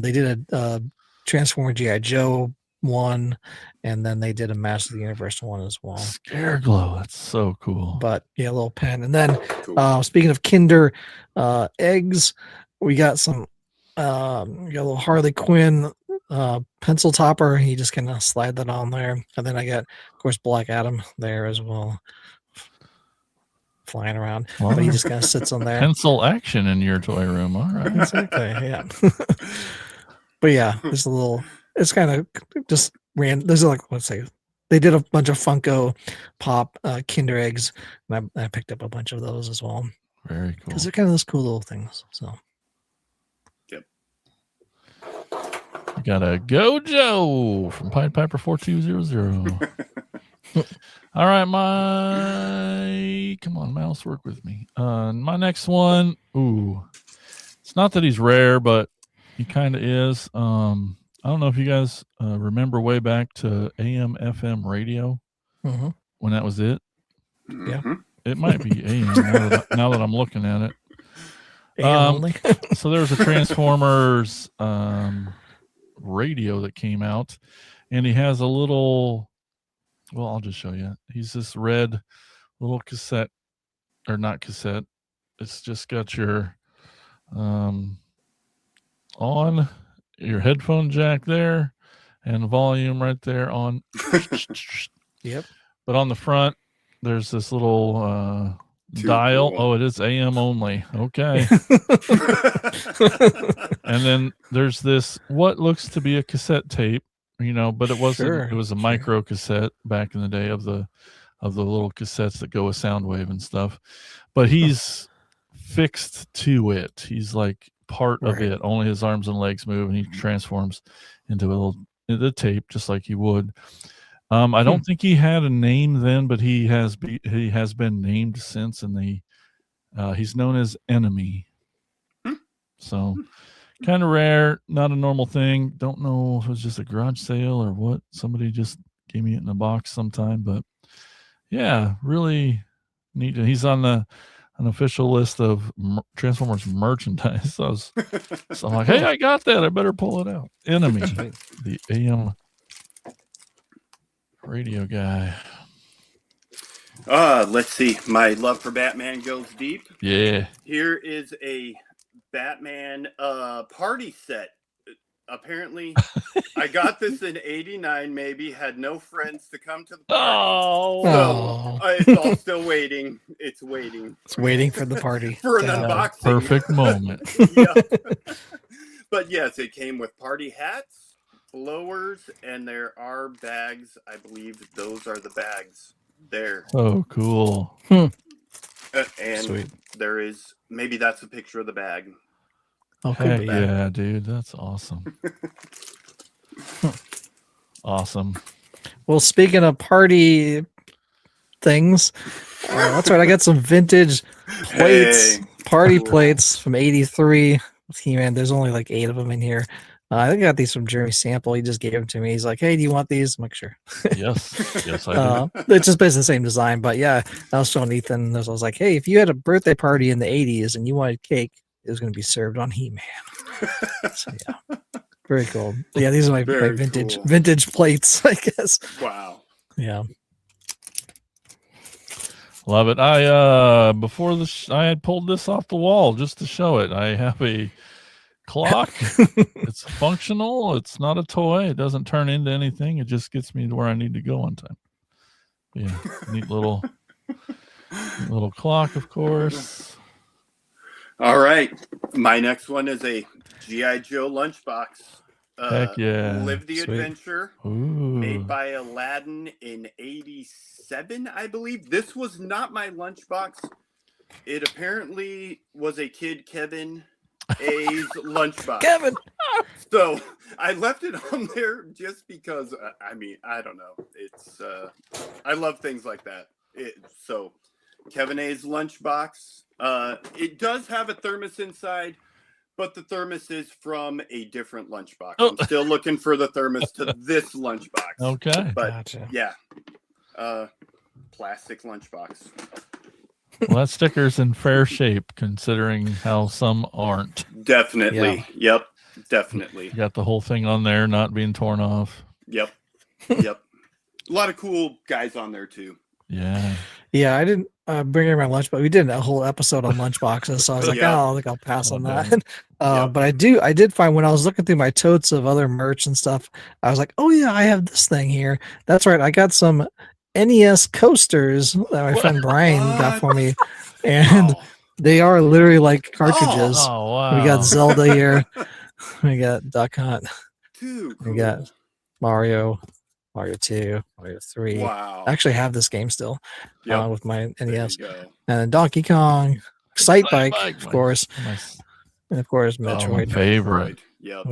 They did a Transformer G.I. Joe one, and then they did a Master of the Universe one as well. Scareglow, that's so cool. But yeah, a little pen. And then Cool. speaking of Kinder eggs, we got some we got a little Harley Quinn pencil topper. You just kind of slide that on there. And then I got, of course, Black Adam there as well, flying around. Wow. But he just kind of sits on there. Pencil action in your toy room. All right. Exactly. Yeah. But yeah, there's a little, it's kind of just random. There's like, let's say, they did a bunch of Funko Pop Kinder eggs, and I picked up a bunch of those as well. Very cool. Because they're kind of those cool little things. So, Yep. We got a Gojo from Pied Piper 4200. All right, come on, mouse, work with me. My next one, it's not that he's rare, but he kind of is. I don't know if you guys remember way back to AM FM radio when that was it. Yeah, it might be AM now that I'm looking at it. only. So there was a Transformers radio that came out, and he has a little. Well, I'll just show you. He's this red little cassette, or not cassette. It's just got your on your headphone jack there and volume right there on. Yep. But on the front, there's this little dial. Cool. Oh, it is AM only. Okay. And then there's this, what looks to be a cassette tape, but it wasn't. Sure, it was a micro cassette back in the day of the little cassettes that go with Soundwave and stuff. But he's fixed to it. He's like part of it. Only his arms and legs move, and he transforms into the tape just like he would. I don't think he had a name then, but he has been named since, and he's known as Enemy. So kind of rare, not a normal thing. Don't know if it was just a garage sale or what. Somebody just gave me it in a box sometime, but yeah, really neat. He's on an official list of Transformers merchandise. So I'm like, hey, I got that. I better pull it out. Enemy, the AM radio guy. Let's see. My love for Batman goes deep. Yeah. Here is a Batman party set. Apparently, I got this in '89. Maybe had no friends to come to the party. So it's all still waiting. It's waiting. It's waiting for the party for an unboxing. Perfect moment. But yes, it came with party hats, blowers, and there are bags. I believe those are the bags there. Oh, cool. And Sweet. there is, maybe that's a picture of the bag. Oh, cool. Hey, yeah, dude, that's awesome. Awesome. Well, speaking of party things, that's right. I got some vintage plates, party plates from '83 with He-Man. There's only like 8 of them in here. I think I got these from Jeremy Sample. He just gave them to me. He's like, "Hey, do you want these?" I'm like, "Sure." Yes, I do. It's just basically the same design, but yeah, I was showing Ethan. I was like, "Hey, if you had a birthday party in the '80s and you wanted cake, it was going to be served on He-Man." So yeah, very cool. Yeah, these are my vintage plates, I guess. Wow. Yeah. Love it. I before I had pulled this off the wall just to show it. I have a clock. It's functional. It's not a toy. It doesn't turn into anything. It just gets me to where I need to go on time. Yeah, neat little clock, of course. All right, my next one is a G.I. Joe lunchbox. Heck yeah! Live the Sweet. Adventure, made by Aladdin in '87, I believe. This was not my lunchbox. It apparently was a kid, Kevin, A's lunchbox. Kevin. So I left it on there just because, I mean, I don't know. It's, I love things like that. So Kevin A's lunchbox. It does have a thermos inside, but the thermos is from a different lunchbox. I'm still looking for the thermos to this lunchbox. Okay. But Gotcha. yeah, plastic lunchbox. Well, that sticker's in fair shape considering how some aren't. Definitely. Yeah. Yep. Definitely. You got the whole thing on there not being torn off. Yep. Yep. A lot of cool guys on there too. Yeah. Yeah, I didn't bring in my lunch, but we did a whole episode on lunchboxes, so I was like, Yeah. oh, I think I'll pass on that. Okay. Yeah. But I did find when I was looking through my totes of other merch and stuff, I was like, oh yeah, I have this thing here. That's right, I got some NES coasters that my friend Brian got for me, and Oh. they are literally like cartridges. Oh, wow. We got Zelda here, we got Duck Hunt, Too we cool. got Mario 2, Mario 3. Wow. I actually have this game still Yep. with my There NES. you go. And then Donkey Kong, Excite Bike, Bike, of course, Nice. and of course Oh, my Metroid. favorite. Yep.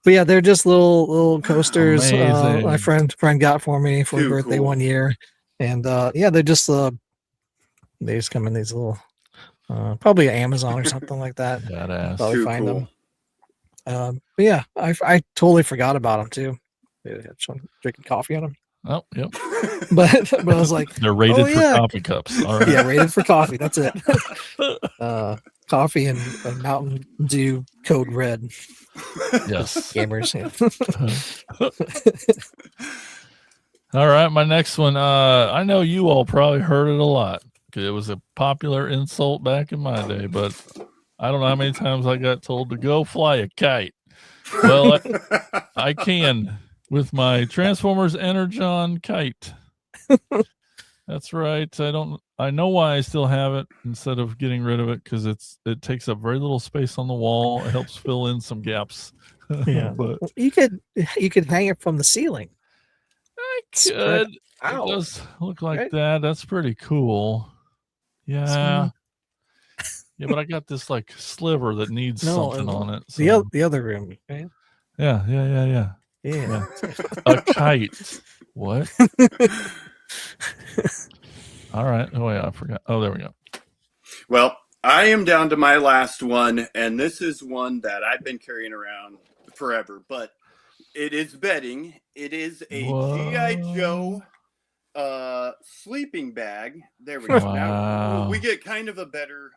But yeah, they're just little coasters. Amazing. My friend got for me for Too birthday cool. one year, and yeah, they're just they just come in these little, probably Amazon or something like that. Badass. Probably Too find cool. them. But yeah, I totally forgot about them too. Maybe I had some drinking coffee on them, Oh, yep. but I was like, They're rated Oh, for yeah. coffee cups. All right. yeah, rated for coffee. That's it. Coffee and Mountain Dew Code Red. Yes. Gamers. Yeah. All right, my next one. I know you all probably heard it a lot because it was a popular insult back in my day, but I don't know how many times I got told to go fly a kite. Well, I can with my Transformers Energon kite. That's right. I know why I still have it instead of getting rid of it because it takes up very little space on the wall. It helps fill in some gaps. Yeah. But You could hang it from the ceiling. I Spread could. It out. does look like Right? that. That's pretty cool. Yeah. Yeah, but I got this like sliver that needs No, something on it. The other room. Right? Yeah. Yeah. A kite. What? All right. Oh yeah, I forgot. Oh, there we go. Well, I am down to my last one, and this is one that I've been carrying around forever, but it is bedding. It is a G.I. Joe sleeping bag. There we go. Wow. Now we get kind of a better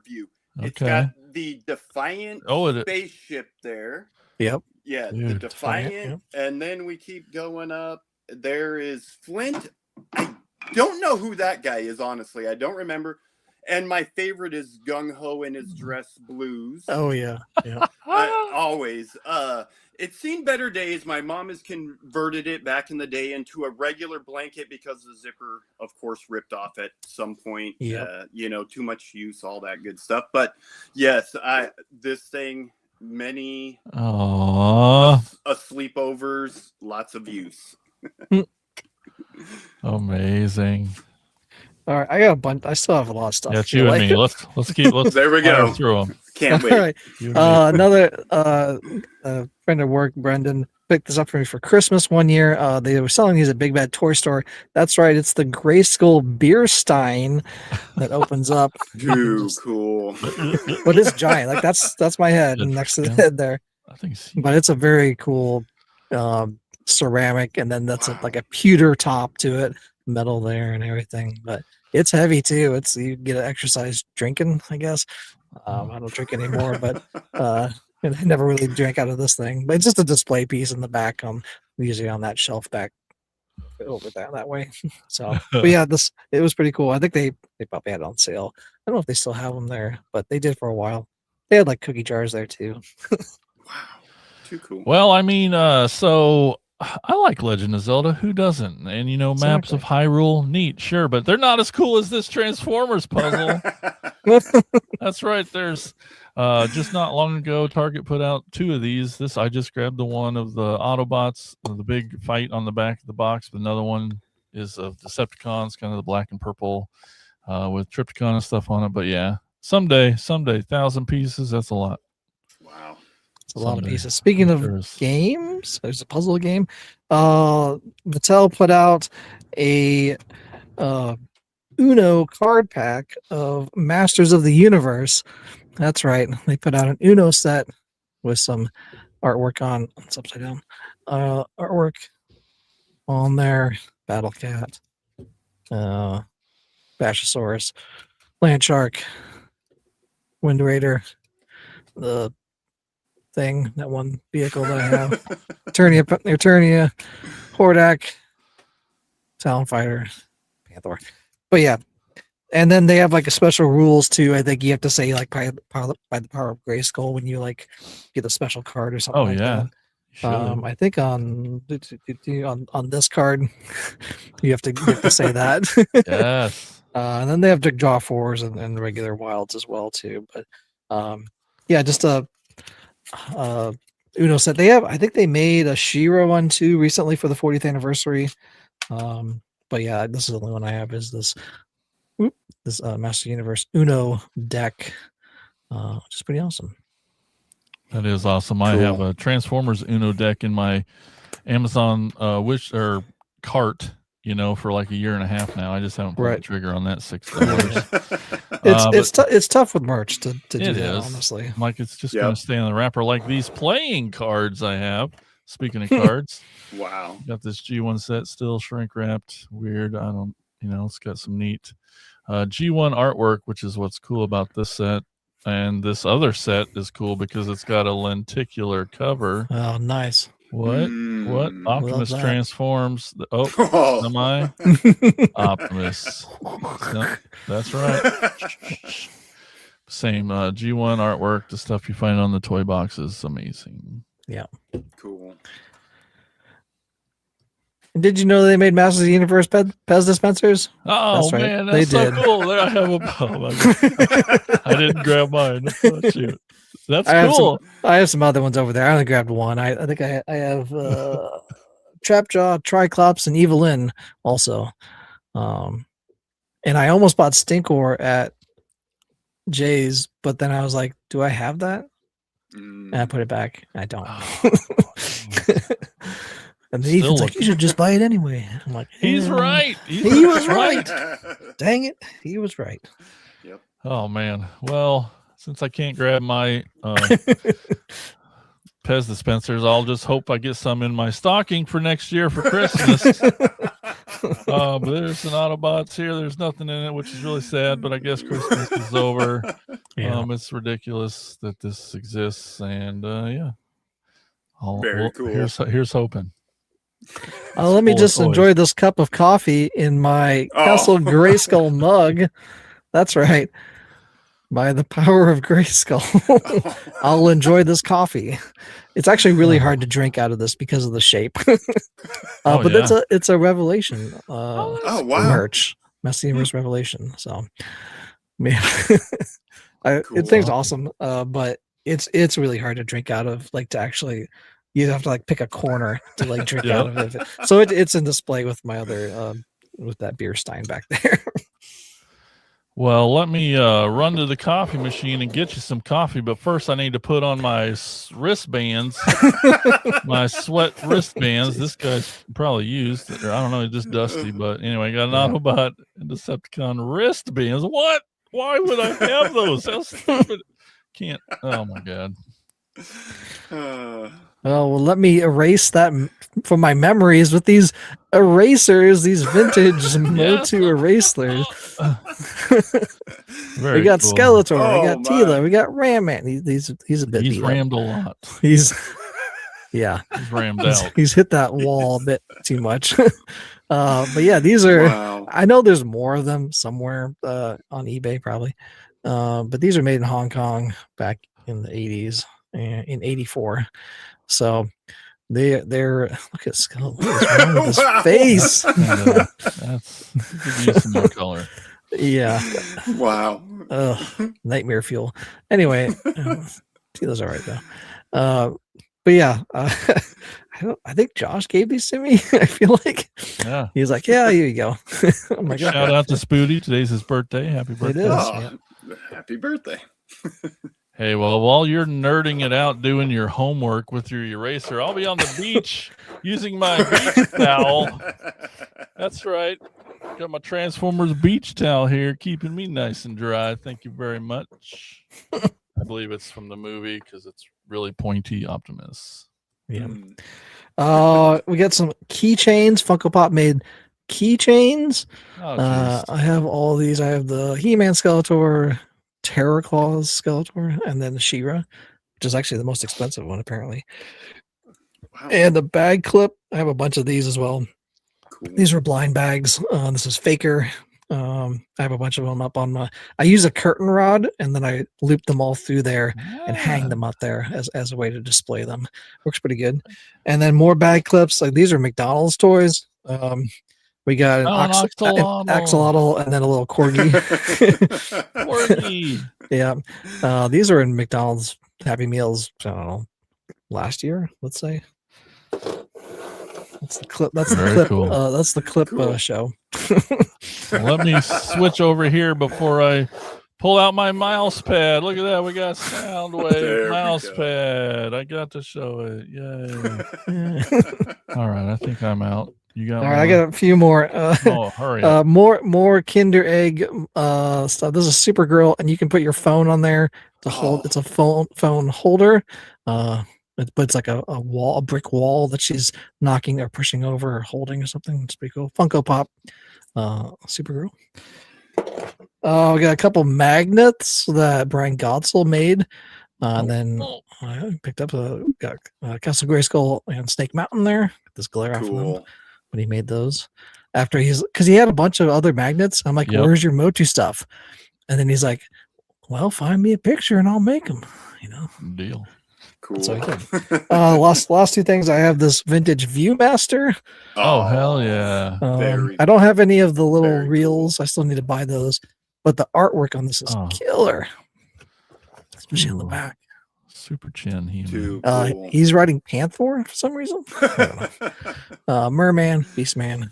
view. It's Okay. got the Defiant spaceship there. Yep. Yeah, the Dude, Defiant. And then we keep going up. There is Flint. I don't know who that guy is, honestly. I don't remember. And my favorite is Gung Ho in his dress blues. Oh yeah. Yeah. Always. It's seen better days. My mom has converted it back in the day into a regular blanket because the zipper, of course, ripped off at some point. Yep. Too much use, all that good stuff. But yes, this thing, many sleepovers, lots of use. Amazing. All right, I got a bunch. I still have a lot of stuff. Yeah, it's you and me. Let's There we fire go. through them. Can't All wait. right. You and me. Another friend of work, Brendan, picked this up for me for Christmas one year. They were selling these at Big Bad Toy Store. That's right. It's the Grayskull beer stein that opens up. Too cool. But it's giant. Like that's my head next to the head there. I think it's But it's a very cool ceramic, and then that's like a pewter top to it, metal there and everything. But it's heavy too. You get an exercise drinking, I guess. I don't drink anymore, but and I never really drank out of this thing. But it's just a display piece in the back. Usually on that shelf back over that way. So, but yeah, it was pretty cool. I think they probably had it on sale. I don't know if they still have them there, but they did for a while. They had like cookie jars there too. Wow. Too cool. Well, I mean, so I like Legend of Zelda. Who doesn't? And Maps of Hyrule, neat, sure, but they're not as cool as this Transformers puzzle. That's right. There's just not long ago, Target put out 2 of these. I just grabbed the one of the Autobots, the big fight on the back of the box. But another one is of Decepticons, kind of the black and purple with Trypticon and stuff on it. But yeah, Someday, 1,000 pieces. That's a lot. Wow. It's a lot of Someday. pieces. Speaking of games, there's a puzzle game. Mattel put out a Uno card pack of Masters of the Universe. That's right. They put out an Uno set with some artwork on. It's upside down. Artwork on there. Battle Cat, Bashosaurus, Land Shark, Wind Raider, the thing, that one vehicle that I have, Eternia, Hordak, Talon Fighter, Panther. But yeah, and then they have like a special rules too. I think you have to say like by the power of Grayskull when you like get a special card or something. Oh like yeah. that. I think on this card you have to say that. Yes. And then they have to draw fours and regular wilds as well too. But yeah, just a Uno set. I think they made a She-Ra one too recently for the 40th anniversary. But yeah, this is the only one I have is this Master Universe Uno deck, which is pretty awesome. That is awesome. Cool. I have a Transformers Uno deck in my Amazon cart, for like a year and a half now. I just haven't pulled the trigger on that $6. It's tough with merch to do that, is. honestly. Like it's just going to stay on the wrapper. Like these playing cards I have. Speaking of cards, wow, got this G1 set still shrink wrapped. Weird. I don't, it's got some neat G1 artwork, which is what's cool about this set. And this other set is cool because it's got a lenticular cover. Oh, nice. What? Optimus transforms. Am I? Optimus. No, that's right. Same G1 artwork. The stuff you find on the toy box is amazing. Yeah. Cool. Did you know they made Masters of the Universe Pez dispensers? Oh, that's right. Man, that's so cool. There I have I didn't grab mine. Oh, shoot. That's cool. I have some other ones over there. I only grabbed one. I think I have Trapjaw, Triclops, and Evelyn also. And I almost bought Stinkor at Jay's, but then I was like, do I have that? And I put it back. I don't. And then Ethan's like, you should just buy it anyway. I'm like, he's right. He was right. Dang it. He was right. Yep. Oh, man. Well, since I can't grab my Pez dispensers, I'll just hope I get some in my stocking for next year for Christmas. But there's an Autobots here. There's nothing in it, which is really sad, but I guess Christmas is over. Yeah. It's ridiculous that this exists. And yeah. Very cool. Here's hoping. Let me just enjoy this cup of coffee in my Castle Grayskull mug. That's right. By the power of Grayskull, I'll enjoy this coffee. It's actually really hard to drink out of this because of the shape. But it's a revelation. Wow. Merch. Master Universe Revelation. So yeah. It thing's awesome. But it's really hard to drink out of, like to actually. You have to like pick a corner to like drink out of it. So it's in display with my other with that beer stein back there. Well, let me run to the coffee machine and get you some coffee. But first, I need to put on my wristbands, my sweat wristbands. This guy's probably used. I don't know, it's just dusty. But anyway, I got an Autobot and Decepticon wristbands. What? Why would I have those? How stupid. Can't. Oh, my God. Well, let me erase that from my memories with these erasers, these vintage Motu erasers. We got cool. Skeletor, we got Tila, we got Ram Man. He's a bit. He's rammed a lot. He's rammed out. He's hit that wall a bit too much. But yeah, these are. Wow. I know there's more of them somewhere on eBay probably, but these are made in Hong Kong back in the 80s, in '84. So they're look at Skull. What is wrong with his face? That's give you some more color. Yeah. Wow. Nightmare fuel. Anyway, Tila's all right though. But yeah, I think Josh gave these to me. I feel like he's like, yeah, here you go. Oh my God. Shout out to Spooty. Today's his birthday. Happy birthday. It is. Happy birthday. Hey, well, while you're nerding it out doing your homework with your eraser, I'll be on the beach using my beach towel. That's right. Got my Transformers beach towel here, keeping me nice and dry. Thank you very much. I believe it's from the movie because it's really pointy Optimus. Yeah. We got some keychains. Funko Pop made keychains. Oh, geez. I have all these. I have the He-Man Skeletor, Terror Claws Skeletor, and then She-Ra, which is actually the most expensive one apparently. Wow. And the bag clip. I have a bunch of these as well. Cool. These are blind bags. This is Faker. I have a bunch of them up on my. I use a curtain rod and then I loop them all through there and hang them up there as a way to display them. Works pretty good. And then more bag clips. Like these are McDonald's toys. We got an axolotl and then a little corgi. Corgi. Yeah. These are in McDonald's Happy Meals. I don't know. Last year, let's say. That's the clip. That's Very the clip. cool. That's the clip Cool. show. Let me switch over here before I pull out my mouse pad. Look at that. We got Soundwave There we mouse go. pad. I got to show it. Yay. All right. I think I'm out. You got All right, I got a few more. Oh, hurry up. More Kinder Egg stuff. This is Supergirl, and you can put your phone on there to hold. Oh. It's a phone holder. But it's like a brick wall that she's knocking or pushing over or holding or something. It's pretty cool. Funko Pop, Supergirl. We got a couple magnets that Brian Godsell made. And then I picked up got Castle Grayskull and Snake Mountain there. This glare off of them Cool. when he made those. After because he had a bunch of other magnets. I'm like, where's your Motu stuff? And then he's like, well, find me a picture and I'll make them. Deal. Cool. So last two things. I have this vintage Viewmaster. Oh, hell yeah. I don't have any of the little very reels. I still need to buy those. But the artwork on this is killer. Especially on the back. Super chin. Too cool. He's riding Panther for some reason. I don't know. Merman, Beastman.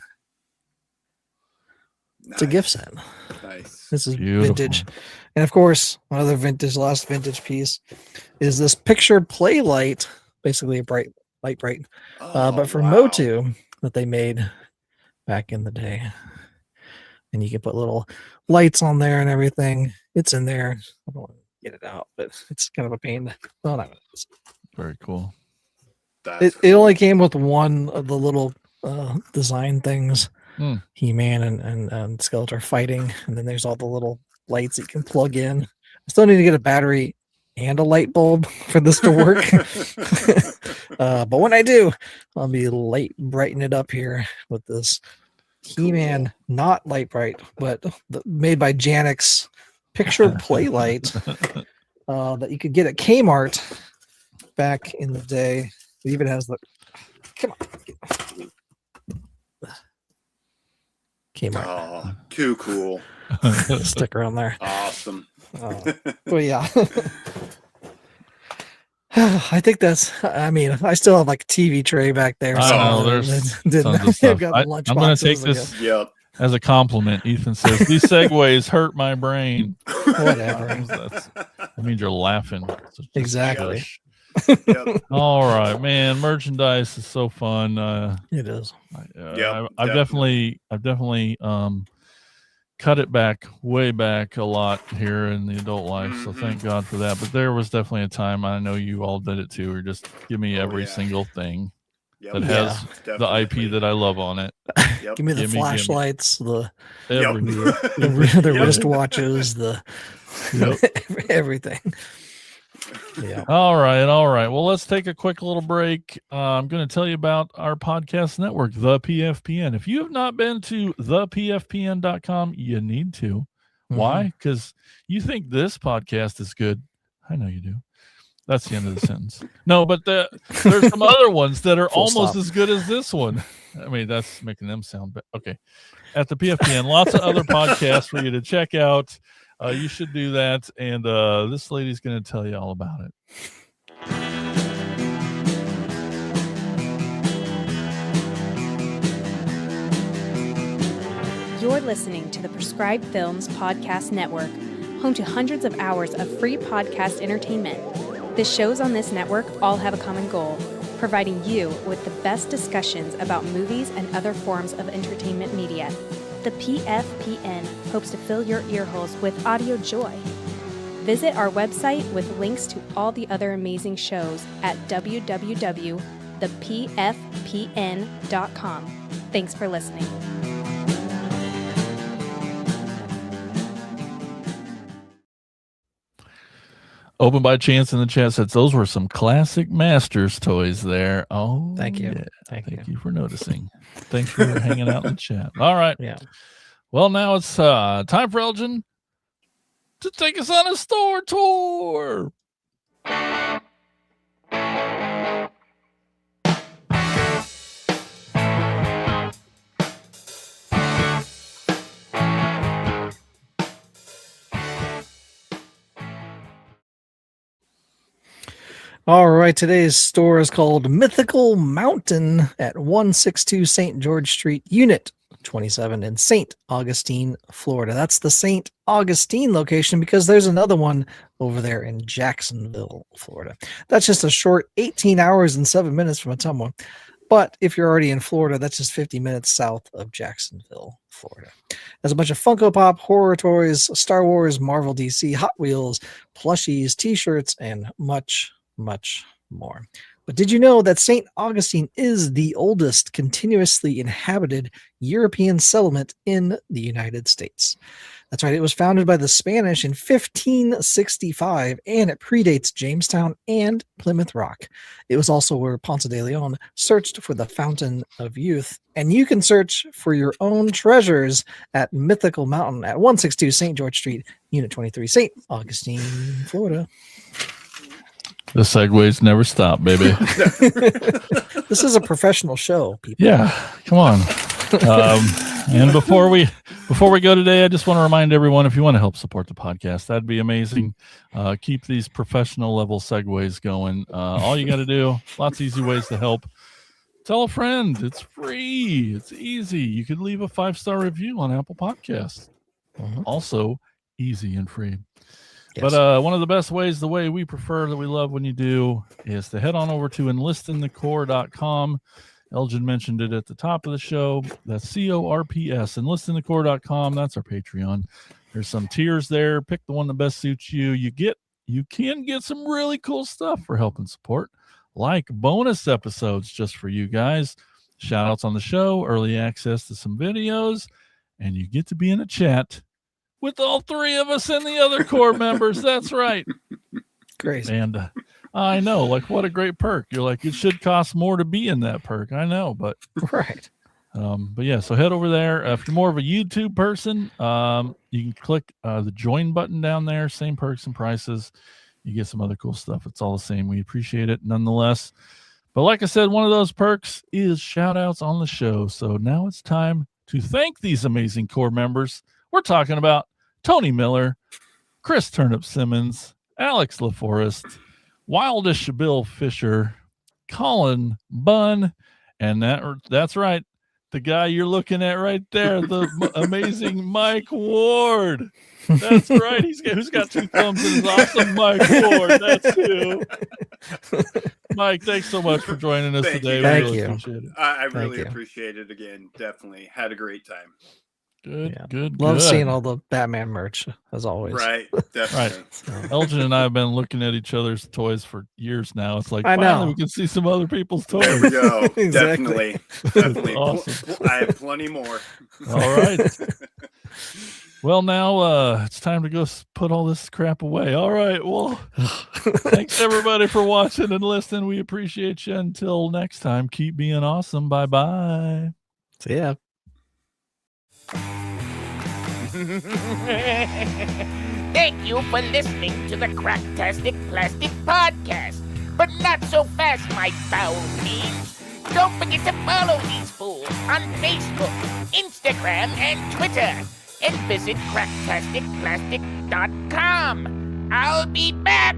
It's a gift set. Nice. This is Beautiful. vintage. And of course, another last vintage piece is this picture play light, basically a bright. But for Motu that they made back in the day. And you can put little lights on there and everything. It's in there. I don't want to get it out, but it's kind of a pain. Well, not Very cool. it only came with one of the little design things. He-Man and Skeletor fighting, and then there's all the little lights that you can plug in. I still need to get a battery and a light bulb for this to work. But when I do, I'll be brighten it up here with this He-Man, not light bright, but made by Janix picture play light that you could get at Kmart back in the day. It even has the Kmart. Oh, too cool. Sticker on there. Awesome. But yeah. I think I still have like a TV tray back there. I know, there's tons of stuff. I'm going to take this as a compliment. Ethan says, these segues hurt my brain. Whatever. That means you're laughing. Exactly. Yep. All right, man. Merchandise is so fun. It is. I've definitely cut it back, way back a lot here in the adult life. So thank God for that. But there was definitely a time, I know you all did it too, or just give me every single thing that has the IP that I love on it. Yep. Give me the flashlights, the everything. wristwatches, everything. Yeah. All right. Well, let's take a quick little break. I'm going to tell you about our podcast network, The PFPN. If you have not been to thepfpn.com, you need to. Why? Because you think this podcast is good. I know you do. That's the end of the sentence. No, but there's some other ones that are almost as good as this one. I mean, that's making them sound bad. Okay. At the PFPN, lots of other podcasts for you to check out. You should do that. And this lady's going to tell you all about it. You're listening to the Prescribed Films Podcast Network, home to hundreds of hours of free podcast entertainment. The shows on this network all have a common goal, providing you with the best discussions about movies and other forms of entertainment media. The PFPN hopes to fill your earholes with audio joy. Visit our website with links to all the other amazing shows at www.thepfpn.com. Thanks for listening. Open by Chance in the chat says those were some classic Masters toys there. Oh, Thank you. Yeah. Thank you for noticing. Thanks for hanging out in the chat. All right. Yeah. Well, now it's time for Elgin to take us on a store tour. All right, today's store is called Mythical Mountain at 162 St. George Street, Unit 27 in St. Augustine, Florida. That's the St. Augustine location because there's another one over there in Jacksonville, Florida. That's just a short 18 hours and 7 minutes from Ottumwa. But if you're already in Florida, that's just 50 minutes south of Jacksonville, Florida. There's a bunch of Funko Pop, horror toys, Star Wars, Marvel, DC, Hot Wheels, plushies, t-shirts, and much more. But did you know that St. Augustine is the oldest continuously inhabited European settlement in the United States? That's right. It was founded by the Spanish in 1565, and it predates Jamestown and Plymouth Rock. It was also where Ponce de Leon searched for the Fountain of Youth. And you can search for your own treasures at Mythical Mountain at 162 St. George Street, Unit 23, St. Augustine, Florida. The segues never stop, baby. This is a professional show, people. Yeah, come on. And before we go today, I just want to remind everyone, if you want to help support the podcast, that'd be amazing. Keep these professional level segues going. All you got to do, lots of easy ways to help. Tell a friend. It's free. It's easy. You could leave a 5-star review on Apple Podcasts. Also easy and free. Yes. But one of the best ways, the way we prefer, that we love when you do, is to head on over to enlistinthecore.com. Elgin mentioned it at the top of the show. That's CORPS, enlistinthecore.com. That's our Patreon. There's some tiers there. Pick the one that best suits you. You can get some really cool stuff for help and support, like bonus episodes just for you guys, shout outs on the show, early access to some videos, and you get to be in a chat with all three of us and the other core members. That's right. Crazy. And I know, like, what a great perk. You're like, it should cost more to be in that perk. I know, but right. But yeah, so head over there. If you're more of a YouTube person, you can click the join button down there. Same perks and prices. You get some other cool stuff. It's all the same. We appreciate it nonetheless. But like I said, one of those perks is shout outs on the show. So now it's time to thank these amazing core members. We're talking about Tony Miller, Chris Turnip Simmons, Alex LaForest, Wildish Bill Fisher, Colin Bunn, and that's right, the guy you're looking at right there, the amazing Mike Ward. That's right. Who's got 2 thumbs in his awesome Mike Ward. That's you. Mike, thanks so much for joining us today. Thank we really you. Appreciate it. I really appreciate it again. Definitely had a great time. Good. Love seeing all the Batman merch, as always. Right, definitely. Right. Elgin and I have been looking at each other's toys for years now. It's like, I finally know. we can see some other people's toys. There we go. Exactly. Definitely. Awesome. I have plenty more. All right. Well, now it's time to go put all this crap away. All right. Well, thanks everybody for watching and listening. We appreciate you. Until next time, keep being awesome. Bye-bye. See ya. Thank you for listening to the Cracktastic Plastic Podcast. But not so fast, my foul fiends. Don't forget to follow these fools on Facebook, Instagram, and Twitter. And visit cracktasticplastic.com. I'll be back.